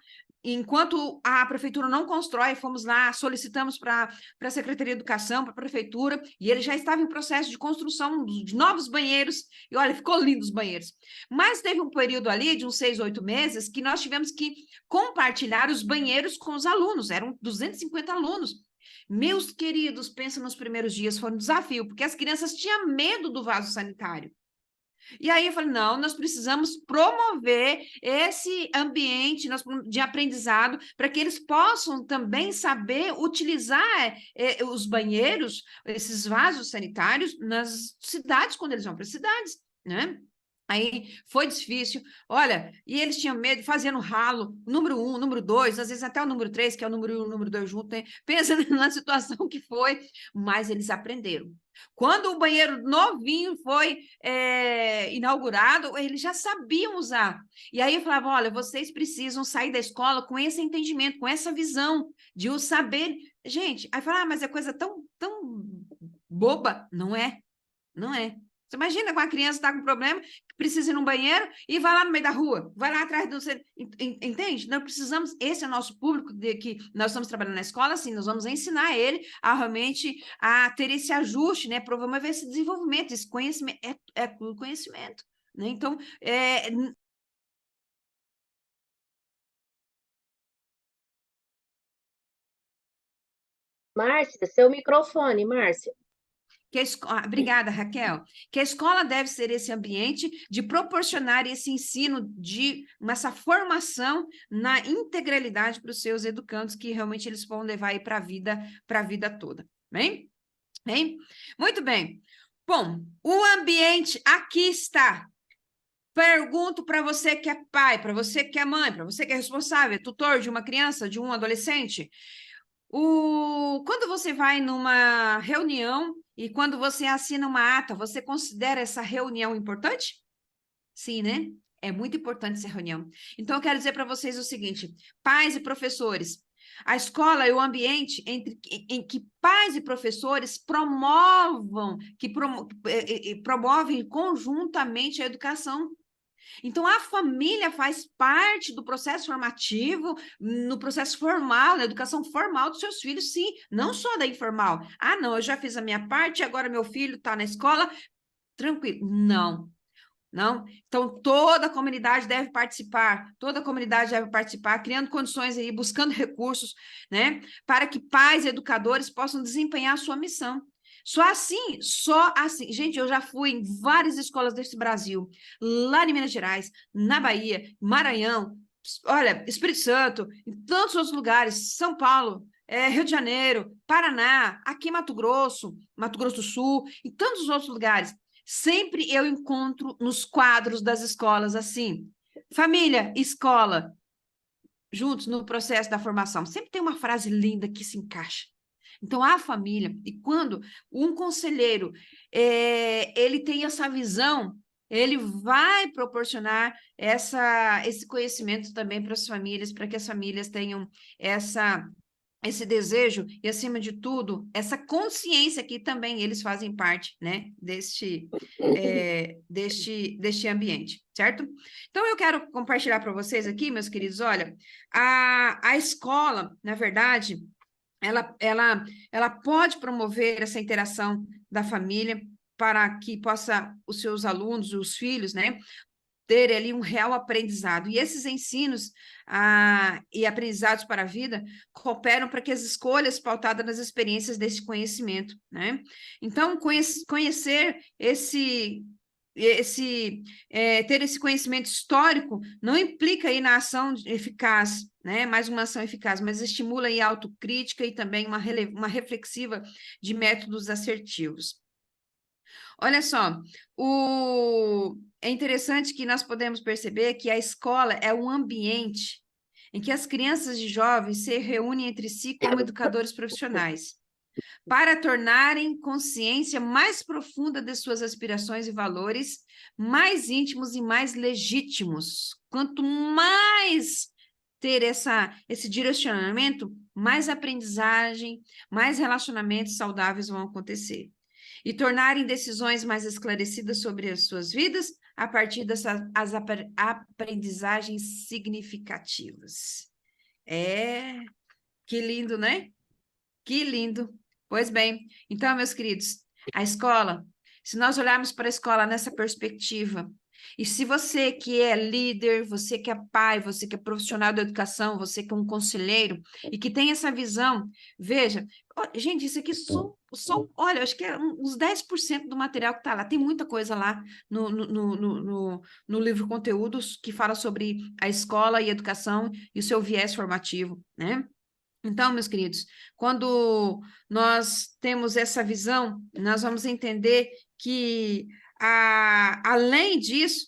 Enquanto a prefeitura não constrói, fomos lá, solicitamos para a Secretaria de Educação, para a prefeitura, e ele já estava em processo de construção de novos banheiros, e olha, ficou lindo os banheiros. Mas teve um período ali de uns 6, 8 meses que nós tivemos que compartilhar os banheiros com os alunos, eram 250 alunos. Meus queridos, pensa nos primeiros dias, foi um desafio, porque as crianças tinham medo do vaso sanitário. E aí eu falei, não, nós precisamos promover esse ambiente de aprendizado para que eles possam também saber utilizar os banheiros, esses vasos sanitários nas cidades, quando eles vão para as cidades, né? Aí foi difícil, olha, e eles tinham medo, fazendo ralo, número 1, número 2, às vezes até o número 3, que é o número 1 e o número 2 junto, né? Pensa na situação que foi, mas eles aprenderam. Quando o banheiro novinho foi inaugurado, eles já sabiam usar. E aí eu falava, olha, vocês precisam sair da escola com esse entendimento, com essa visão de o saber. Gente, aí fala, mas é coisa tão boba. Não é, não é. Você imagina com a criança está com problema, que precisa ir no banheiro e vai lá no meio da rua, vai lá atrás do... Entende? Nós precisamos, esse é o nosso público de que nós estamos trabalhando na escola, assim, nós vamos ensinar ele a realmente a ter esse ajuste, né? Promover esse desenvolvimento, esse conhecimento, é conhecimento, né? Então, Márcia, seu microfone, Márcia. Obrigada, Raquel. Que a escola deve ser esse ambiente de proporcionar esse ensino, essa formação na integralidade para os seus educandos, que realmente eles vão levar aí para a vida toda. Bem? Bem? Muito bem. Bom, o ambiente aqui está. Pergunto para você que é pai, para você que é mãe, para você que é responsável, tutor de uma criança, de um adolescente. Quando você vai numa reunião e quando você assina uma ata, você considera essa reunião importante? Sim, né? É muito importante essa reunião. Então, eu quero dizer para vocês o seguinte: pais e professores, a escola é o ambiente em que pais e professores promovem conjuntamente a educação. Então, a família faz parte do processo formativo, no processo formal, na educação formal dos seus filhos, sim, não só da informal. Ah, não, eu já fiz a minha parte, agora meu filho está na escola, tranquilo. Não, não. Então, toda a comunidade deve participar, criando condições aí, buscando recursos, né, para que pais e educadores possam desempenhar a sua missão. Só assim. Gente, eu já fui em várias escolas desse Brasil, lá em Minas Gerais, na Bahia, Maranhão, olha, Espírito Santo, em tantos outros lugares, São Paulo, Rio de Janeiro, Paraná, aqui em Mato Grosso do Sul, e tantos outros lugares. Sempre eu encontro nos quadros das escolas assim, família, escola, juntos no processo da formação. Sempre tem uma frase linda que se encaixa. Então, a família, e quando um conselheiro ele tem essa visão, ele vai proporcionar esse conhecimento também para as famílias, para que as famílias tenham esse desejo e, acima de tudo, essa consciência que também eles fazem parte, né, deste ambiente, certo? Então, eu quero compartilhar para vocês aqui, meus queridos, olha, a escola, na verdade, ela pode promover essa interação da família para que possa os seus alunos, os filhos, né, ter ali um real aprendizado. E esses ensinos e aprendizados para a vida cooperam para que as escolhas pautadas nas experiências desse conhecimento, né? Então, conhecer ter esse conhecimento histórico não implica aí na ação eficaz, né? Mais uma ação eficaz, mas estimula aí a autocrítica e também uma reflexiva de métodos assertivos. Olha só, é interessante que nós podemos perceber que a escola é um ambiente em que as crianças e jovens se reúnem entre si como educadores profissionais, para tornarem consciência mais profunda de suas aspirações e valores, mais íntimos e mais legítimos. Quanto mais ter esse direcionamento, mais aprendizagem, mais relacionamentos saudáveis vão acontecer. E tornarem decisões mais esclarecidas sobre as suas vidas a partir dessas aprendizagens significativas. Que lindo, né? Que lindo. Pois bem, então, meus queridos, a escola, se nós olharmos para a escola nessa perspectiva, e se você que é líder, você que é pai, você que é profissional da educação, você que é um conselheiro, e que tem essa visão, veja, gente, isso aqui olha, acho que é uns 10% do material que está lá, tem muita coisa lá no livro Conteúdos que fala sobre a escola e a educação e o seu viés formativo, né? Então, meus queridos, quando nós temos essa visão, nós vamos entender que, além disso,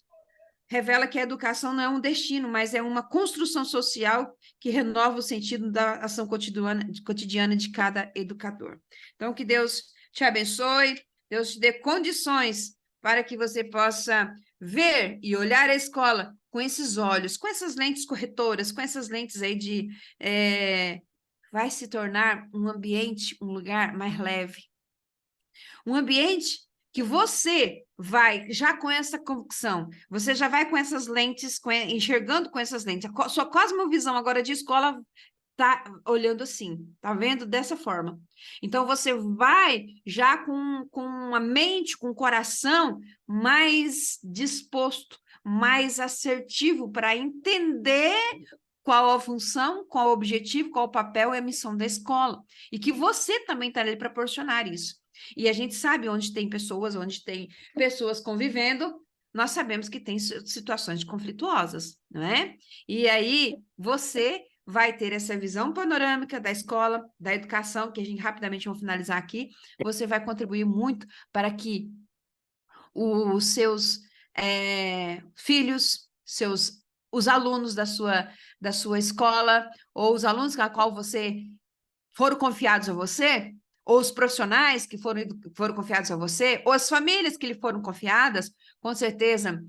revela que a educação não é um destino, mas é uma construção social que renova o sentido da ação cotidiana de cada educador. Então, que Deus te abençoe, Deus te dê condições para que você possa ver e olhar a escola com esses olhos, com essas lentes corretoras, com essas lentes aí vai se tornar um ambiente, um lugar mais leve. Um ambiente que você vai, já com essa convicção, você já vai com essas lentes, enxergando com essas lentes. A sua cosmovisão agora de escola está olhando assim, está vendo dessa forma. Então, você vai já com a mente, com o coração mais disposto, mais assertivo para entender qual a função, qual o objetivo, qual o papel e a missão da escola. E que você também está ali para proporcionar isso. E a gente sabe onde tem pessoas convivendo, nós sabemos que tem situações conflituosas, não é? E aí você vai ter essa visão panorâmica da escola, da educação, que a gente rapidamente vai finalizar aqui, você vai contribuir muito para que os seus filhos, os alunos da sua escola, ou os alunos a qual foram confiados a você, ou os profissionais que foram confiados a você, ou as famílias que lhe foram confiadas, com certeza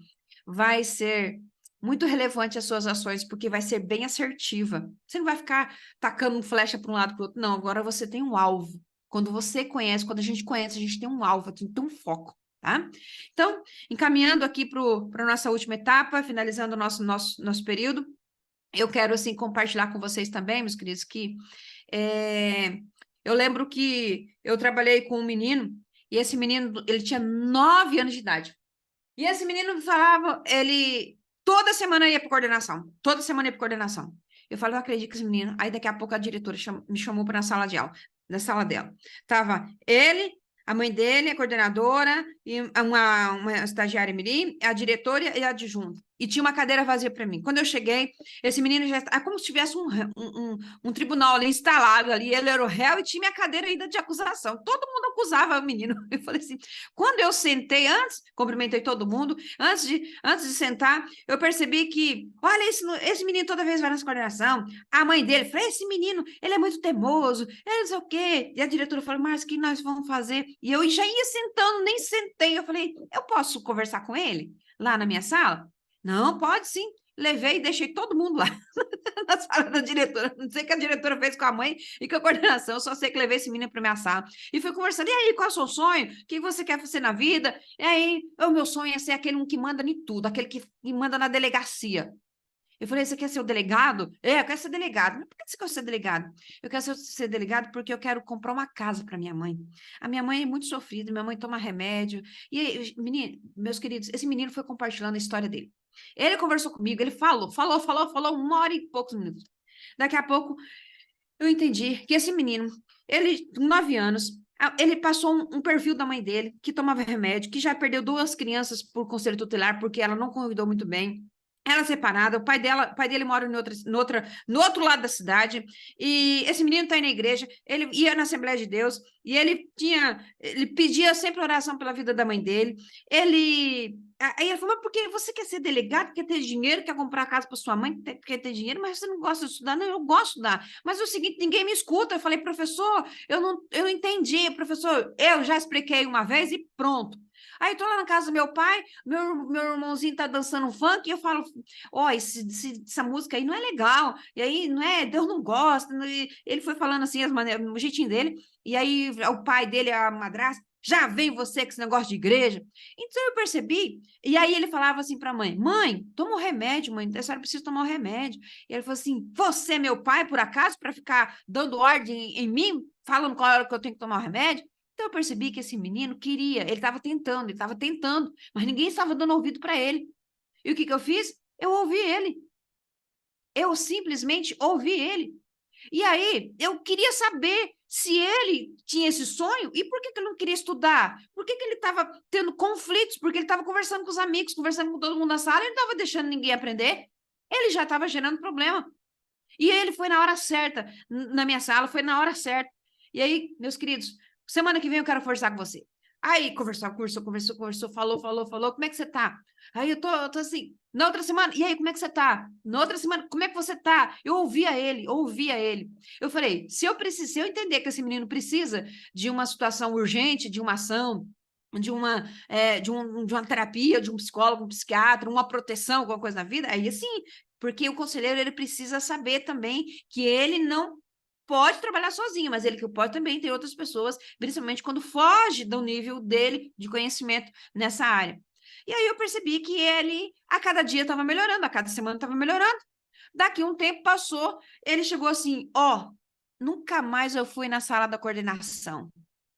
vai ser muito relevante as suas ações, porque vai ser bem assertiva. Você não vai ficar tacando flecha para um lado para o outro, não. Agora você tem um alvo. Quando você conhece, quando a gente conhece, a gente tem um alvo, tem um foco, tá? Então, encaminhando aqui para a nossa última etapa, finalizando o nosso período, eu quero, assim, compartilhar com vocês também, meus queridos, que eu lembro que eu trabalhei com um menino, e esse menino, ele tinha 9 anos de idade. E esse menino falava, ele toda semana ia para coordenação, toda semana ia para coordenação. Eu falei, não acredito que esse menino. Aí daqui a pouco a diretora me chamou para a sala de aula, na sala dela. Tava ele, a mãe dele, a coordenadora, e uma estagiária mirim, a diretora e a adjunta. e tinha uma cadeira vazia para mim. Quando eu cheguei, esse menino já estava como se tivesse um tribunal ali instalado ali, ele era o réu e tinha minha cadeira ainda de acusação. Todo mundo acusava o menino. Eu falei assim, quando eu sentei antes, cumprimentei todo mundo, antes de sentar, eu percebi que, olha, esse menino toda vez vai nessa coordenação, a mãe dele, falei, esse menino, ele é muito teimoso, ele não sei o quê. E a diretora falou, mas o que nós vamos fazer? E eu já ia sentando, nem sentei. Eu falei, eu posso conversar com ele lá na minha sala? Não, pode sim. Levei e deixei todo mundo lá na sala da diretora. Não sei o que a diretora fez com a mãe e com a coordenação, eu só sei que levei esse menino para minha sala. E fui conversando, e aí, qual é o seu sonho? O que você quer fazer na vida? E aí, o meu sonho é ser aquele um que manda em tudo, aquele que manda na delegacia. Eu falei, você quer ser o delegado? Eu quero ser delegado. Mas por que você quer ser delegado? Eu quero ser delegado porque eu quero comprar uma casa para minha mãe. A minha mãe é muito sofrida, minha mãe toma remédio. E, menino, meus queridos, esse menino foi compartilhando a história dele. Ele conversou comigo, ele falou 1 hora e poucos minutos. Daqui a pouco, eu entendi que esse menino, ele, com 9 anos, ele passou um perfil da mãe dele, que tomava remédio, que já perdeu 2 crianças por conselho tutelar, porque ela não cuidou muito bem. Ela é separada, o pai dele mora no outro lado da cidade, e esse menino está aí na igreja, ele ia na Assembleia de Deus, e ele pedia sempre oração pela vida da mãe dele. Aí ele falou, mas por que você quer ser delegado, quer ter dinheiro, quer comprar casa para sua mãe, quer ter dinheiro, mas você não gosta de estudar? Não, eu gosto de estudar. Mas é o seguinte, ninguém me escuta. Eu falei, professor, eu não entendi. Professor, eu já expliquei uma vez e pronto. Aí tô lá na casa do meu pai, meu irmãozinho tá dançando um funk, e eu falo, ó, essa música aí não é legal, e aí, não é, Deus não gosta, e ele foi falando assim, o jeitinho dele, e aí o pai dele, a madrasta, já vem você com esse negócio de igreja. Então eu percebi, e aí ele falava assim para a mãe, mãe, toma um remédio, mãe, a senhora precisa tomar um remédio. E ele falou assim, você é meu pai, por acaso, para ficar dando ordem em mim, falando qual hora que eu tenho que tomar o remédio? Então eu percebi que esse menino queria, ele estava tentando, mas ninguém estava dando ouvido para ele. E o que eu fiz? Eu ouvi ele. Eu simplesmente ouvi ele. E aí eu queria saber se ele tinha esse sonho e por que ele não queria estudar? Por que ele estava tendo conflitos? Porque ele estava conversando com os amigos, conversando com todo mundo na sala, ele não estava deixando ninguém aprender. Ele já estava gerando problema. E ele foi na hora certa, na minha sala, foi na hora certa. E aí, meus queridos, semana que vem eu quero conversar com você. Aí, conversou, falou, como é que você tá? Aí eu tô assim, na outra semana, e aí, como é que você tá? Na outra semana, como é que você tá? Eu ouvia ele. Eu falei, se eu entender que esse menino precisa de uma situação urgente, de uma ação, de uma terapia, de um psicólogo, um psiquiatra, uma proteção, alguma coisa na vida, aí sim, porque o conselheiro ele precisa saber também que ele não pode trabalhar sozinho, mas ele que pode também ter outras pessoas, principalmente quando foge do nível dele de conhecimento nessa área. E aí eu percebi que ele, a cada dia estava melhorando, a cada semana estava melhorando. Daqui um tempo passou, ele chegou assim, ó, nunca mais eu fui na sala da coordenação.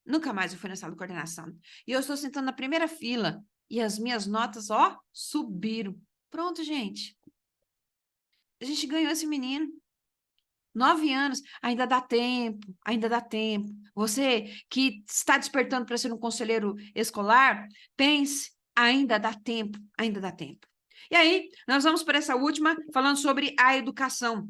Nunca mais eu fui na sala de coordenação. E eu estou sentando na primeira fila. E as minhas notas, ó, subiram. Pronto, gente. A gente ganhou esse menino. 9 anos, ainda dá tempo, ainda dá tempo. Você que está despertando para ser um conselheiro escolar, pense, ainda dá tempo, ainda dá tempo. E aí, nós vamos para essa última, falando sobre a educação.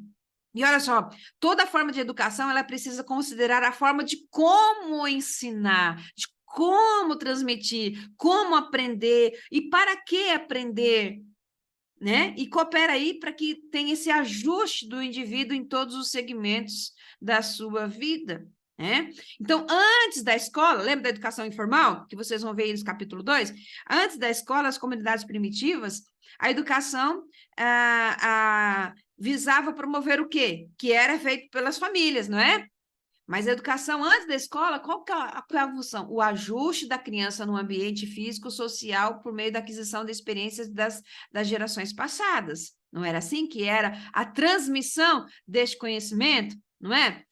E olha só, toda forma de educação, ela precisa considerar a forma de como ensinar, de como transmitir, como aprender e para que aprender, né? E coopera aí para que tenha esse ajuste do indivíduo em todos os segmentos da sua vida, né? Então, antes da escola, lembra da educação informal, que vocês vão ver aí no capítulo 2? Antes da escola, as comunidades primitivas, a educação visava promover o quê? Que era feito pelas famílias, não é? Mas a educação antes da escola, qual que é a função? O ajuste da criança no ambiente físico-social por meio da aquisição de experiências das gerações passadas. Não era assim que era a transmissão deste conhecimento? Não é?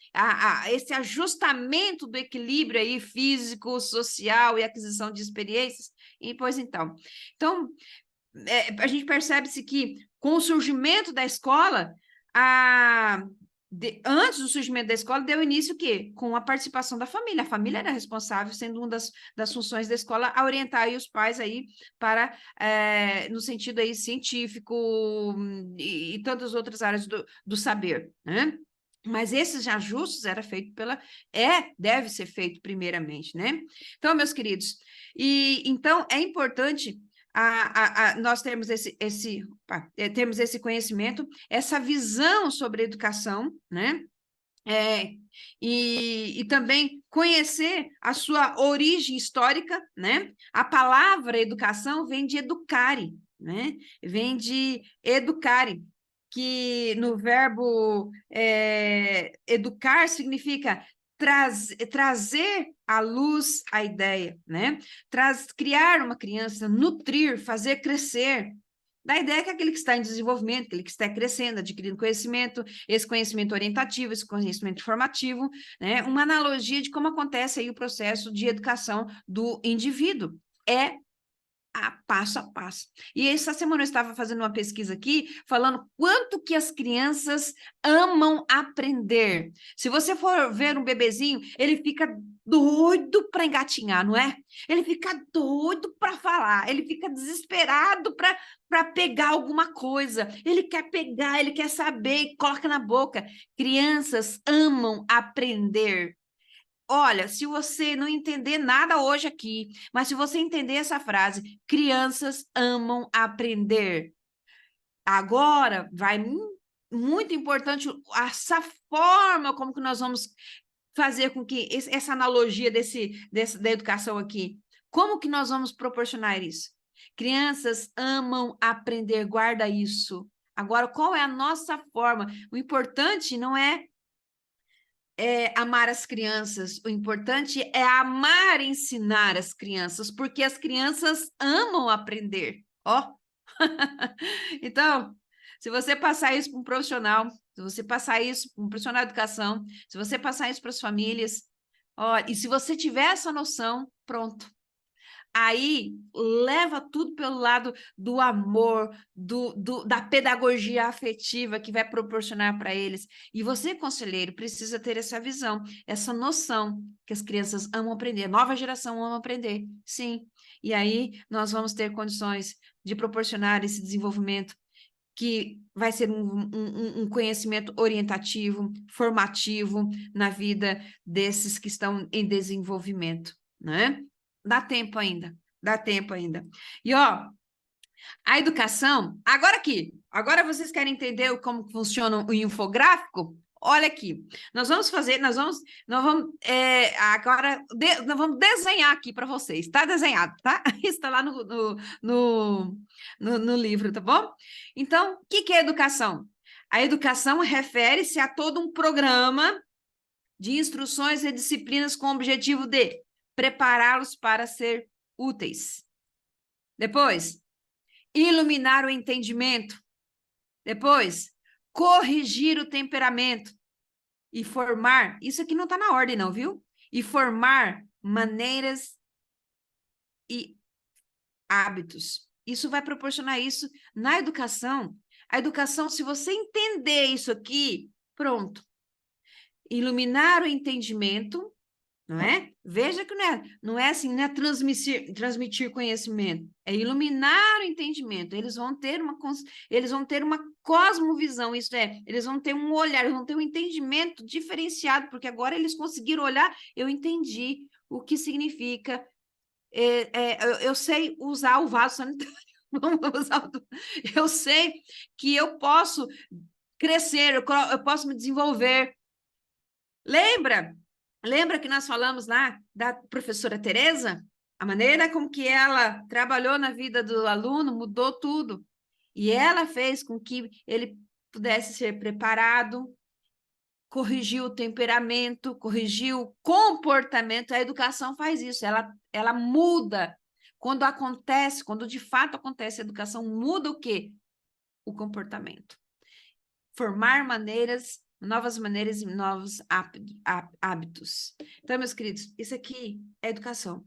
Esse ajustamento do equilíbrio aí físico, social e aquisição de experiências. E, pois então. Então, a gente percebe-se que com o surgimento da escola, antes do surgimento da escola, deu início o quê? Com a participação da família. A família era responsável, sendo uma das funções da escola, a orientar aí os pais aí para, no sentido aí científico e tantas outras áreas do saber, né? Mas esses ajustes era feito deve ser feito primeiramente, né? Então, meus queridos, então é importante nós termos termos esse conhecimento, essa visão sobre a educação, né? E também conhecer a sua origem histórica, né? A palavra educação vem de educare, né? Vem de educare, que no verbo educar significa trazer à luz a ideia, né? Criar uma criança, nutrir, fazer crescer. Da ideia que aquele que está em desenvolvimento, aquele que está crescendo, adquirindo conhecimento, esse conhecimento orientativo, esse conhecimento formativo, né? Uma analogia de como acontece aí o processo de educação do indivíduo. Passo a passo. E essa semana eu estava fazendo uma pesquisa aqui, falando quanto que as crianças amam aprender. Se você for ver um bebezinho, ele fica doido para engatinhar, não é? Ele fica doido para falar, ele fica desesperado para pegar alguma coisa. Ele quer pegar, ele quer saber e coloca na boca. Crianças amam aprender. Olha, se você não entender nada hoje aqui, mas se você entender essa frase, crianças amam aprender. Agora, vai muito importante essa forma como que nós vamos fazer com que essa analogia da educação aqui, como que nós vamos proporcionar isso? Crianças amam aprender, guarda isso. Agora, qual é a nossa forma? O importante não é amar as crianças, o importante é amar ensinar as crianças, porque as crianças amam aprender, ó. Então, se você passar isso para um profissional, se você passar isso para um profissional de educação, se você passar isso para as famílias, ó, e se você tiver essa noção, pronto. Aí leva tudo pelo lado do amor, da pedagogia afetiva que vai proporcionar para eles. E você, conselheiro, precisa ter essa visão, essa noção que as crianças amam aprender, a nova geração ama aprender, sim. E aí nós vamos ter condições de proporcionar esse desenvolvimento que vai ser um conhecimento orientativo, formativo na vida desses que estão em desenvolvimento, né? Dá tempo ainda, dá tempo ainda. E, ó, a educação, agora vocês querem entender como funciona o infográfico? Olha aqui, agora, nós vamos desenhar aqui para vocês, está desenhado, tá? Está lá no livro, tá bom? Então, o que é educação? A educação refere-se a todo um programa de instruções e disciplinas com o objetivo de prepará-los para ser úteis. Depois, iluminar o entendimento. Depois, corrigir o temperamento e formar, isso aqui não está na ordem não, viu? E formar maneiras e hábitos. Isso vai proporcionar isso na educação. A educação, se você entender isso aqui, pronto. Iluminar o entendimento, não é? Veja que não é assim, não é transmitir conhecimento, é iluminar o entendimento. Eles vão ter uma cosmovisão, isso é, eles vão ter um olhar, eles vão ter um entendimento diferenciado, porque agora eles conseguiram olhar, eu entendi o que significa, eu sei usar o vaso sanitário, eu sei que eu posso crescer, eu posso me desenvolver. Lembra que nós falamos lá da professora Teresa? A maneira com que ela trabalhou na vida do aluno mudou tudo. E ela fez com que ele pudesse ser preparado, corrigiu o temperamento, corrigiu o comportamento. A educação faz isso, ela muda. Quando de fato acontece a educação, muda o quê? O comportamento. Formar novas maneiras e novos hábitos. Então, meus queridos, isso aqui é educação.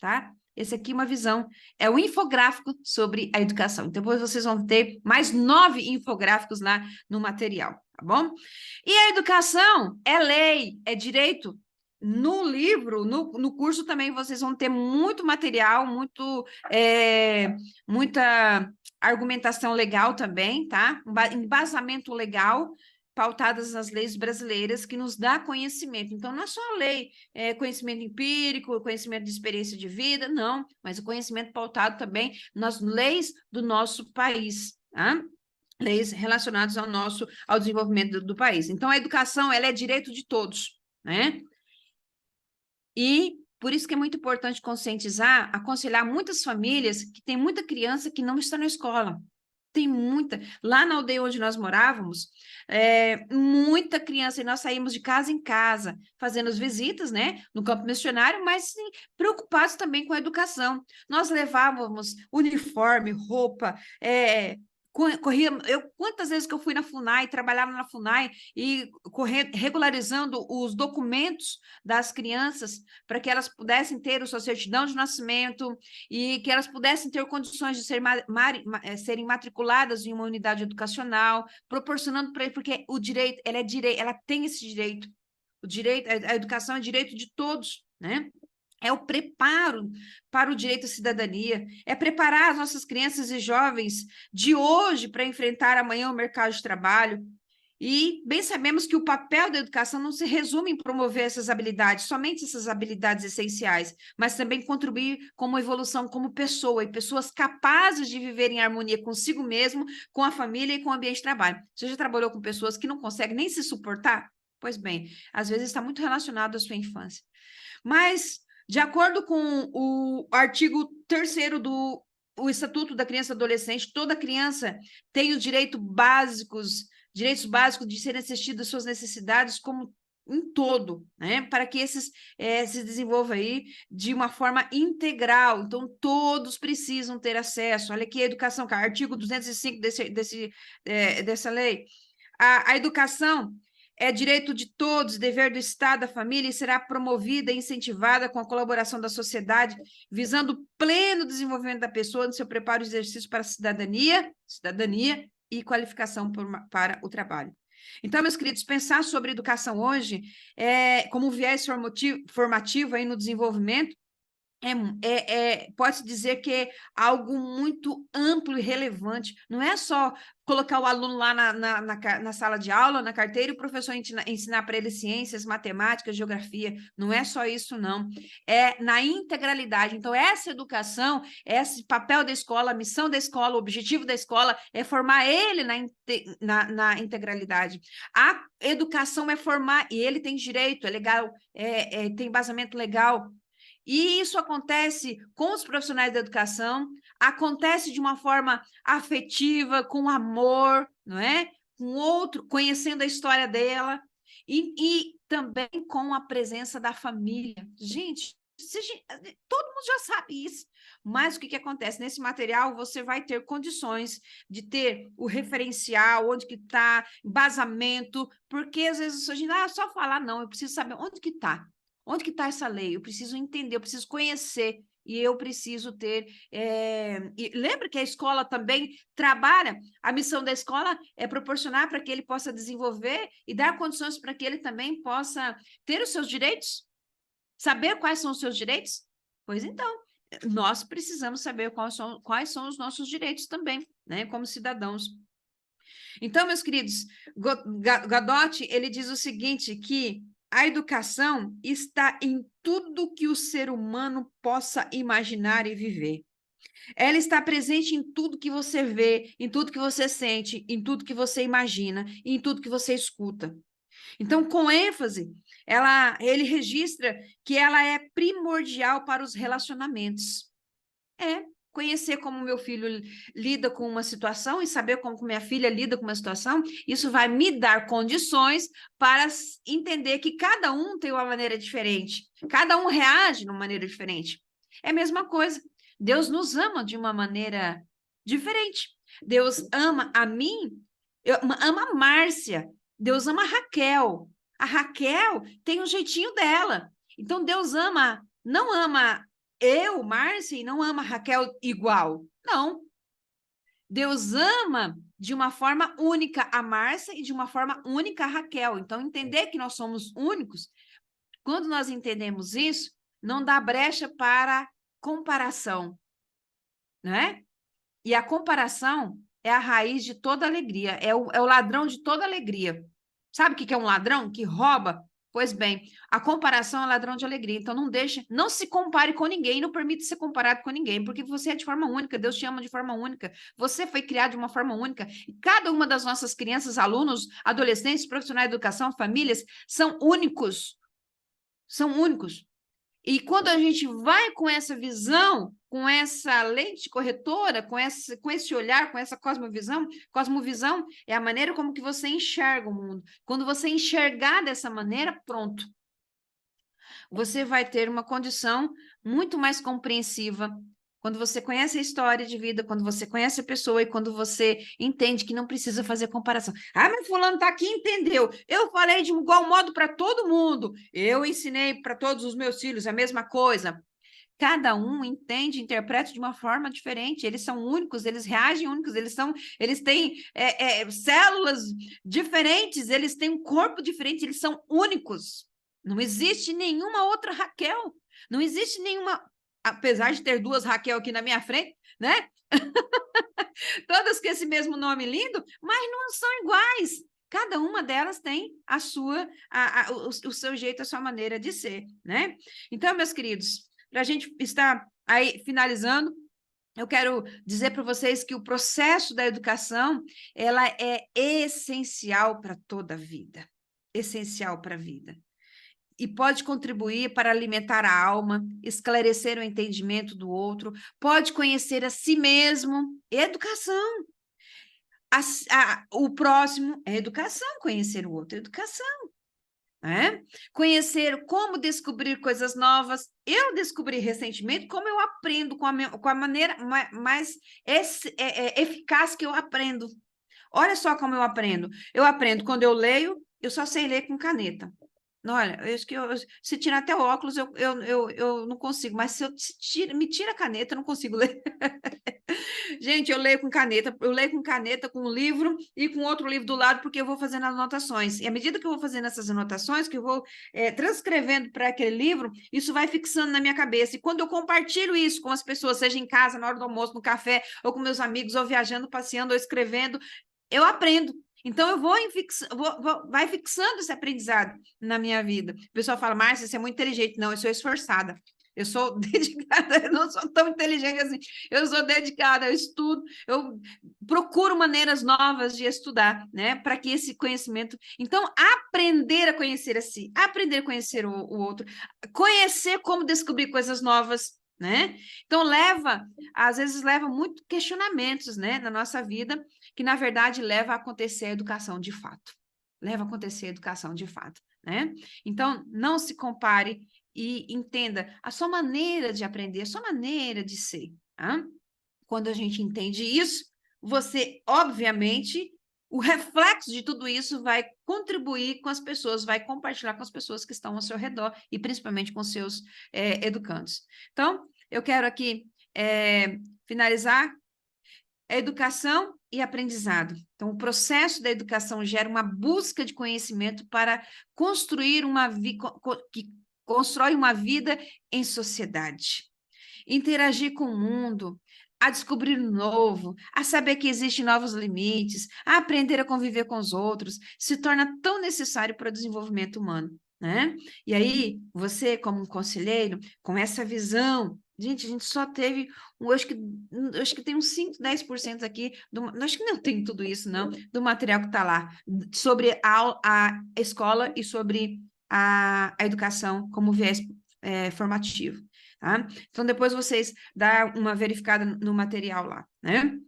tá? Esse aqui é uma visão, é o infográfico sobre a educação. Então, depois vocês vão ter mais 9 infográficos lá no material, tá bom? E a educação é lei, é direito. No livro, no curso também vocês vão ter muito material, muita argumentação legal também, tá? Embasamento legal, pautadas nas leis brasileiras, que nos dá conhecimento. Então, não é só a lei, conhecimento empírico, conhecimento de experiência de vida, não, mas o conhecimento pautado também nas leis do nosso país, tá? Leis relacionadas ao desenvolvimento do país. Então, a educação, ela é direito de todos, né? E por isso que é muito importante conscientizar, aconselhar muitas famílias que tem muita criança que não está na escola. Tem muita. Lá na aldeia onde nós morávamos, muita criança, e nós saímos de casa em casa, fazendo as visitas, né, no campo missionário, mas sim, preocupados também com a educação. Nós levávamos uniforme, roupa, corria, quantas vezes que eu fui na FUNAI, trabalhava na FUNAI e regularizando os documentos das crianças para que elas pudessem ter a sua certidão de nascimento e que elas pudessem ter condições de serem matriculadas em uma unidade educacional, proporcionando para ele, porque o direito, ela tem esse direito. O direito, a educação é direito de todos, né? É o preparo para o direito à cidadania, é preparar as nossas crianças e jovens de hoje para enfrentar amanhã o mercado de trabalho. E bem sabemos que o papel da educação não se resume em promover essas habilidades, somente essas habilidades essenciais, mas também contribuir com uma evolução como pessoa, e pessoas capazes de viver em harmonia consigo mesmo, com a família e com o ambiente de trabalho. Você já trabalhou com pessoas que não conseguem nem se suportar? Pois bem, às vezes está muito relacionado à sua infância. Mas de acordo com o artigo 3º do Estatuto da Criança e do Adolescente, toda criança tem os direitos básicos de serem assistidas suas necessidades como em todo, né? Para que esses se desenvolvam aí de uma forma integral. Então, todos precisam ter acesso. Olha aqui a educação, artigo 205 dessa lei. A educação é direito de todos, dever do Estado, da família, e será promovida e incentivada com a colaboração da sociedade, visando o pleno desenvolvimento da pessoa no seu preparo e exercício para a cidadania e qualificação para o trabalho. Então, meus queridos, pensar sobre educação hoje como um viés formativo aí no desenvolvimento pode-se dizer que é algo muito amplo e relevante. Não é só colocar o aluno lá na sala de aula, na carteira, e o professor ensinar para ele ciências, matemática, geografia. Não é só isso, não. É na integralidade. Então, essa educação, esse papel da escola, a missão da escola, o objetivo da escola é formar ele na integralidade. A educação é formar, e ele tem direito, é legal, tem embasamento legal. E isso acontece com os profissionais da educação, acontece de uma forma afetiva, com amor, não é? Com o outro, conhecendo a história dela, e também com a presença da família. Gente, todo mundo já sabe isso, mas o que acontece? Nesse material, você vai ter condições de ter o referencial, onde que está, embasamento, porque às vezes a gente, só falar, não, eu preciso saber onde que está. Onde que está essa lei? Eu preciso entender, eu preciso conhecer, e eu preciso ter... E lembra que a escola também trabalha, a missão da escola é proporcionar para que ele possa desenvolver e dar condições para que ele também possa ter os seus direitos? Saber quais são os seus direitos? Pois então, nós precisamos saber quais são os nossos direitos também, né, como cidadãos. Então, meus queridos, Gadotti, ele diz o seguinte, que a educação está em tudo que o ser humano possa imaginar e viver. Ela está presente em tudo que você vê, em tudo que você sente, em tudo que você imagina, em tudo que você escuta. Então, com ênfase, ele registra que ela é primordial para os relacionamentos. Conhecer como meu filho lida com uma situação e saber como minha filha lida com uma situação, isso vai me dar condições para entender que cada um tem uma maneira diferente, cada um reage de uma maneira diferente. É a mesma coisa. Deus nos ama de uma maneira diferente. Deus ama a mim, ama a Márcia, Deus ama a Raquel. A Raquel tem um jeitinho dela. Então, Deus não ama eu, Márcia, não amo a Raquel igual. Não. Deus ama de uma forma única a Márcia e de uma forma única a Raquel. Então, entender que nós somos únicos, quando nós entendemos isso, não dá brecha para comparação, né? E a comparação é a raiz de toda alegria, é o ladrão de toda alegria. Sabe o que é um ladrão? Que rouba? Pois bem, a comparação é ladrão de alegria. Então, não se compare com ninguém, não permita ser comparado com ninguém, porque você é de forma única, Deus te ama de forma única, você foi criado de uma forma única. E cada uma das nossas crianças, alunos, adolescentes, profissionais de educação, famílias, são únicos. São únicos. E quando a gente vai com essa visão, com essa lente corretora, com esse olhar, com essa cosmovisão é a maneira como que você enxerga o mundo. Quando você enxergar dessa maneira, pronto. Você vai ter uma condição muito mais compreensiva. Quando você conhece a história de vida, quando você conhece a pessoa e quando você entende que não precisa fazer comparação. Ah, mas fulano está aqui, entendeu? Eu falei de igual modo para todo mundo. Eu ensinei para todos os meus filhos a mesma coisa. Cada um entende, interpreta de uma forma diferente. Eles são únicos, eles reagem únicos, eles têm células diferentes, eles têm um corpo diferente, eles são únicos. Não existe nenhuma outra Raquel. Não existe nenhuma, apesar de ter duas Raquel aqui na minha frente, né? Todas com esse mesmo nome lindo, mas não são iguais. Cada uma delas tem o seu jeito, a sua maneira de ser, né? Então, meus queridos, para a gente estar aí finalizando, eu quero dizer para vocês que o processo da educação, ela é essencial para toda a vida. Essencial para a vida. E pode contribuir para alimentar a alma, esclarecer o entendimento do outro, pode conhecer a si mesmo. Educação. O próximo é educação, conhecer o outro é educação. Né? Conhecer como descobrir coisas novas. Eu descobri recentemente como eu aprendo com a maneira mais eficaz que eu aprendo. Olha só como eu aprendo. Eu aprendo quando eu leio, eu só sei ler com caneta. Olha, se tirar até o óculos, eu não consigo, mas me tira a caneta, eu não consigo ler. Gente, eu leio com caneta, com um livro e com outro livro do lado, porque eu vou fazendo anotações. E à medida que eu vou fazendo essas anotações, que eu vou transcrevendo para aquele livro, isso vai fixando na minha cabeça. E quando eu compartilho isso com as pessoas, seja em casa, na hora do almoço, no café, ou com meus amigos, ou viajando, passeando, ou escrevendo, eu aprendo. Então, vai fixando esse aprendizado na minha vida. O pessoal fala, Márcia, você é muito inteligente. Não, eu sou esforçada. Eu sou dedicada, eu não sou tão inteligente assim. Eu sou dedicada, eu estudo, eu procuro maneiras novas de estudar, né? Para que esse conhecimento... Então, aprender a conhecer a si, aprender a conhecer o outro, conhecer como descobrir coisas novas, né? Então, às vezes leva muito questionamentos, né, na nossa vida, que, na verdade, leva a acontecer a educação de fato. Leva a acontecer a educação de fato, né? Então, não se compare e entenda a sua maneira de aprender, a sua maneira de ser. Tá? Quando a gente entende isso, você, obviamente, o reflexo de tudo isso vai contribuir com as pessoas, vai compartilhar com as pessoas que estão ao seu redor e principalmente com seus educandos. Então, eu quero aqui finalizar a educação e aprendizado. Então, o processo da educação gera uma busca de conhecimento para construir que constrói uma vida em sociedade. Interagir com o mundo, a descobrir o novo, a saber que existem novos limites, a aprender a conviver com os outros, se torna tão necessário para o desenvolvimento humano, né? E aí, você, como um conselheiro, com essa visão, gente, a gente só teve, acho que tem uns 5, 10% aqui, acho que não tem tudo isso, não, do material que está lá, sobre a escola e sobre a educação como viés formativo. Tá? Então, depois vocês dão uma verificada no material lá, né?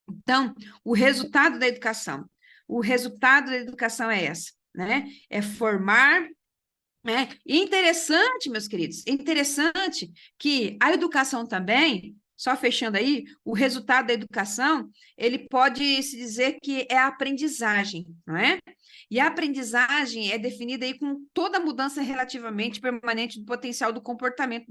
Então, o resultado da educação é essa, né? É formar, né? E interessante, meus queridos, interessante que a educação também, só fechando aí, o resultado da educação, ele pode se dizer que é a aprendizagem, não é? E a aprendizagem é definida aí com toda mudança relativamente permanente do potencial do comportamento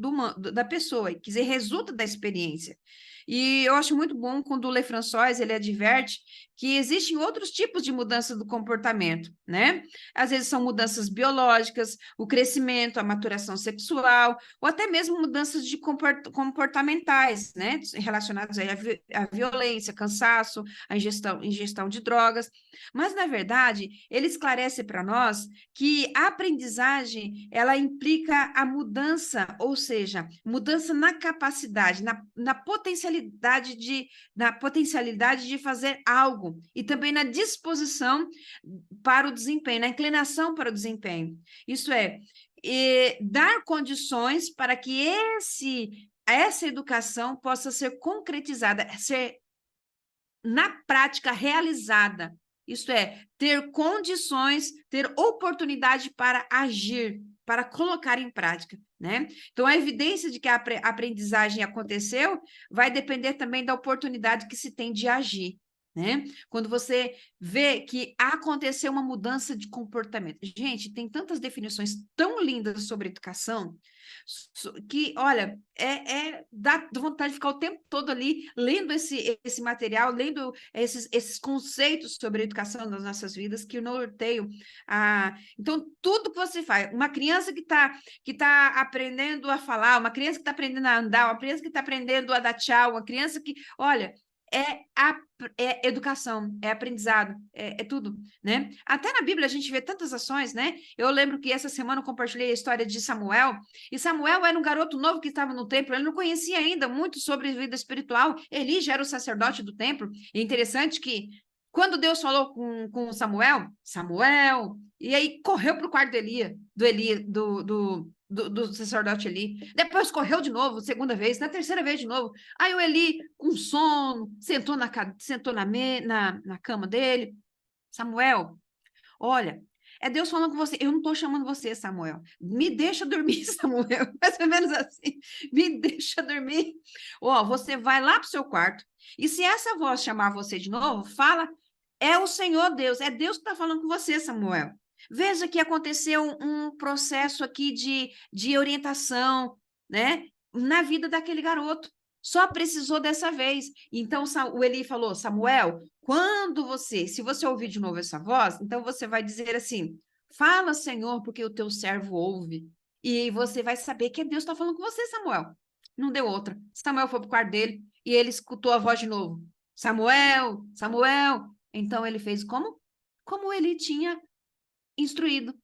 da pessoa, quer dizer, resulta da experiência. E eu acho muito bom quando o Lefrançois, ele adverte que existem outros tipos de mudança do comportamento, né? Às vezes são mudanças biológicas, o crescimento, a maturação sexual, ou até mesmo mudanças de comportamentais, né? Relacionadas aí à violência, cansaço, à ingestão de drogas. Mas, na verdade, ele esclarece para nós que a aprendizagem, ela implica a mudança, ou seja, mudança na capacidade, na potencialidade de fazer algo e também na disposição para o desempenho, na inclinação para o desempenho. Isso é, dar condições para que essa educação possa ser concretizada, ser na prática realizada. Isto é, ter condições, ter oportunidade para agir, para colocar em prática, né? Então, a evidência de que a aprendizagem aconteceu vai depender também da oportunidade que se tem de agir, né? Quando você vê que aconteceu uma mudança de comportamento. Gente, tem tantas definições tão lindas sobre educação que, olha, dá vontade de ficar o tempo todo ali lendo esse material, lendo esses conceitos sobre a educação nas nossas vidas que norteiam. Então, tudo que você faz, uma criança que tá aprendendo a falar, uma criança que está aprendendo a andar, uma criança que está aprendendo a dar tchau, uma criança que, olha, é educação, é aprendizado, é tudo, né? Até na Bíblia a gente vê tantas ações, né? Eu lembro que essa semana eu compartilhei a história de Samuel, e Samuel era um garoto novo que estava no templo, ele não conhecia ainda muito sobre vida espiritual, Eli já era o sacerdote do templo, e é interessante que quando Deus falou com Samuel, e aí correu para o quarto do sacerdote Eli. Depois correu de novo, segunda vez, na terceira vez de novo. Aí o Eli, com sono, sentou na cama dele. Samuel, olha, é Deus falando com você. Eu não estou chamando você, Samuel. Me deixa dormir, Samuel. Mais ou menos assim. Me deixa dormir. Ó, você vai lá para o seu quarto. E se essa voz chamar você de novo, fala, é o Senhor Deus. É Deus que está falando com você, Samuel. Veja que aconteceu um processo aqui de orientação, né? Na vida daquele garoto. Só precisou dessa vez. Então, o Eli falou, Samuel, se você ouvir de novo essa voz, então você vai dizer assim, fala, Senhor, porque o teu servo ouve. E você vai saber que Deus está falando com você, Samuel. Não deu outra. Samuel foi para o quarto dele e ele escutou a voz de novo. Samuel, Samuel. Então ele fez como? Como ele tinha instruído.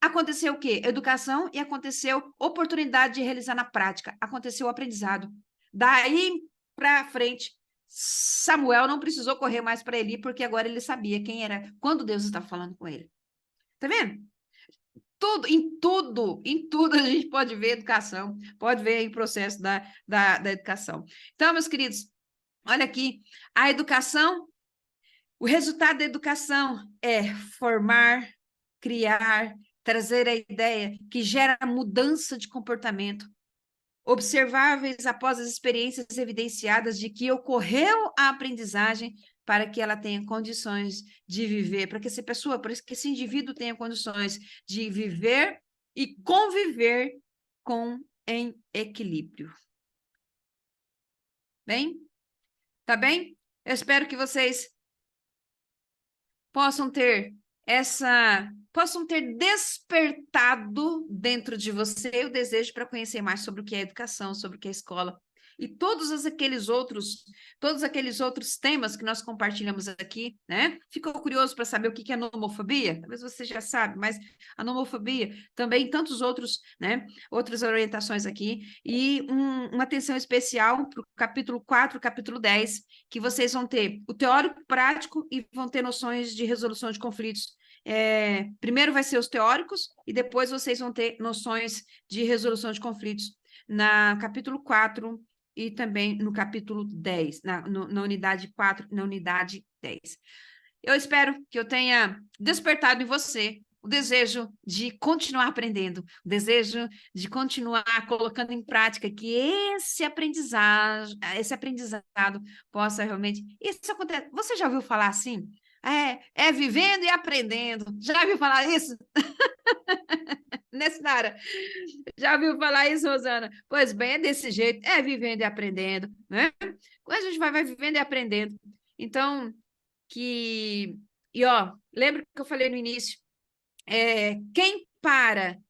Aconteceu o quê? Educação e aconteceu oportunidade de realizar na prática. Aconteceu o aprendizado. Daí para frente, Samuel não precisou correr mais para Eli, porque agora ele sabia quem era, quando Deus estava falando com ele. Tá vendo? Em tudo a gente pode ver educação, pode ver o processo da educação. Então, meus queridos, olha aqui, a educação, o resultado da educação é formar, criar, trazer a ideia que gera mudança de comportamento, observáveis após as experiências evidenciadas de que ocorreu a aprendizagem para que ela tenha condições de viver, para que essa pessoa, para que esse indivíduo tenha condições de viver e conviver em equilíbrio. Bem? Tá bem? Eu espero que vocês possam ter despertado dentro de você o desejo para conhecer mais sobre o que é educação, sobre o que é escola e todos aqueles outros temas que nós compartilhamos aqui, né? Ficou curioso para saber o que é nomofobia? Talvez você já sabe, mas a nomofobia também tantos outros, né? Outras orientações aqui e uma atenção especial para o capítulo 4, capítulo 10, que vocês vão ter o teórico prático e vão ter noções de resolução de conflitos. Primeiro vai ser os teóricos e depois vocês vão ter noções de resolução de conflitos na capítulo 4 e também no capítulo 10, na unidade 4 e na unidade 10. Eu espero que eu tenha despertado em você o desejo de continuar aprendendo, o desejo de continuar colocando em prática, que esse aprendizado possa realmente... Isso acontece. Você já ouviu falar assim? É vivendo e aprendendo. Já viu falar isso? Né, Sinara? Já ouviu falar isso, Rosana? Pois bem, é desse jeito, é vivendo e aprendendo, né? A gente vai vivendo e aprendendo. Então, lembra que eu falei no início? Quem para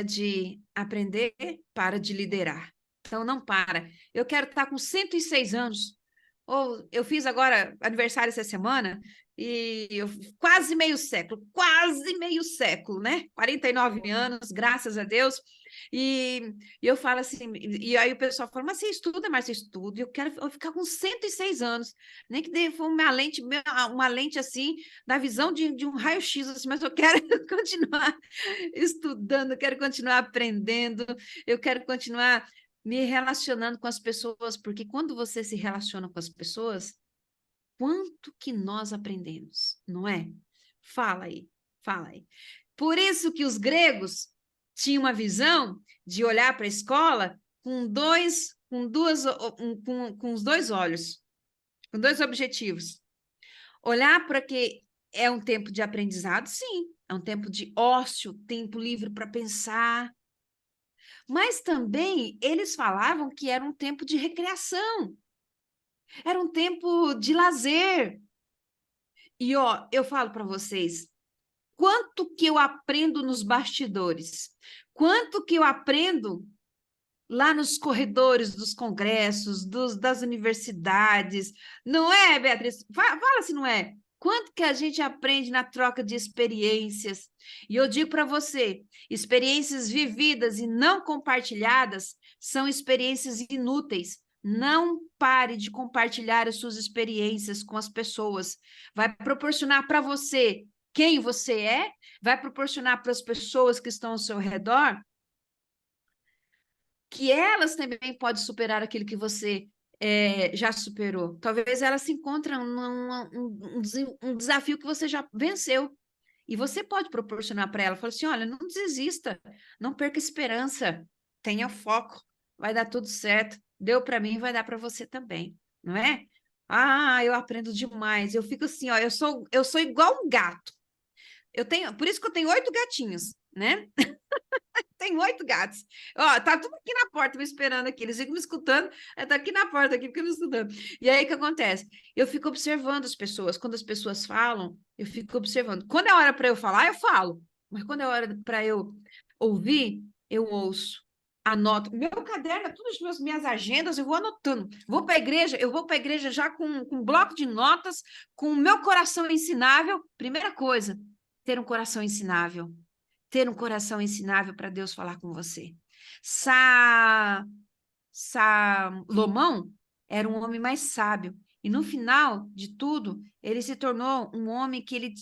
de aprender, para de liderar. Então, não para. Eu quero estar com 106 anos. Ou eu fiz agora aniversário essa semana, quase meio século, né? 49 anos, graças a Deus. E eu falo assim, e aí o pessoal fala, mas você estuda, mas você estuda, eu ficar com 106 anos, nem que dê uma lente assim, da visão de um raio-x, assim, mas eu quero continuar estudando, eu quero continuar aprendendo, eu quero continuar me relacionando com as pessoas, porque quando você se relaciona com as pessoas, quanto que nós aprendemos, não é? Fala aí, fala aí. Por isso que os gregos tinham uma visão de olhar para a escola com os dois olhos, com dois objetivos. Olhar para que é um tempo de aprendizado, sim, é um tempo de ócio, tempo livre para pensar, mas também eles falavam que era um tempo de recreação, era um tempo de lazer. E eu falo para vocês, quanto que eu aprendo nos bastidores, quanto que eu aprendo lá nos corredores dos congressos, das universidades, não é, Beatriz? Fala se não é. Quanto que a gente aprende na troca de experiências? E eu digo para você, experiências vividas e não compartilhadas são experiências inúteis. Não pare de compartilhar as suas experiências com as pessoas. Vai proporcionar para você quem você é, vai proporcionar para as pessoas que estão ao seu redor que elas também podem superar aquilo que você já superou. Talvez elas se encontrem um desafio que você já venceu. E você pode proporcionar para ela, falar assim, olha, não desista, não perca esperança, tenha foco, vai dar tudo certo. Deu para mim, vai dar para você também, não é? Ah, eu aprendo demais. Eu fico assim, ó, eu sou igual um gato. Por isso que eu tenho 8 gatinhos, né? Tem 8 gatos. Ó, tá tudo aqui na porta me esperando aqui. Eles ficam me escutando, tá aqui na porta aqui, ficam me escutando. E aí o que acontece? Eu fico observando as pessoas. Quando as pessoas falam, eu fico observando. Quando é hora para eu falar, eu falo. Mas quando é hora para eu ouvir, eu ouço. Anoto. Meu caderno, todas as minhas agendas, eu vou anotando. Eu vou para a igreja já com um bloco de notas, com o meu coração ensinável. Primeira coisa, ter um coração ensinável. Ter um coração ensinável para Deus falar com você. Salomão era um homem mais sábio. E no final de tudo, ele se tornou um homem que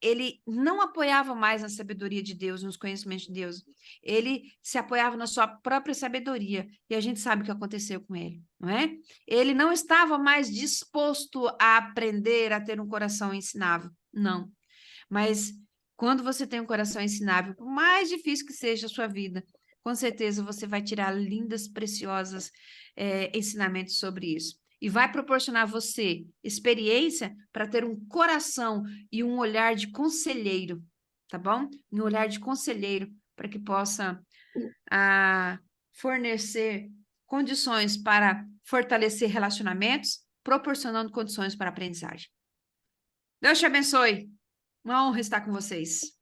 ele não apoiava mais na sabedoria de Deus, nos conhecimentos de Deus. Ele se apoiava na sua própria sabedoria. E a gente sabe o que aconteceu com ele, não é? Ele não estava mais disposto a aprender, a ter um coração ensinável. Não. Mas quando você tem um coração ensinável, por mais difícil que seja a sua vida, com certeza você vai tirar lindas, preciosas ensinamentos sobre isso. E vai proporcionar a você experiência para ter um coração e um olhar de conselheiro, tá bom? Um olhar de conselheiro para que possa fornecer condições para fortalecer relacionamentos, proporcionando condições para aprendizagem. Deus te abençoe. Uma honra estar com vocês.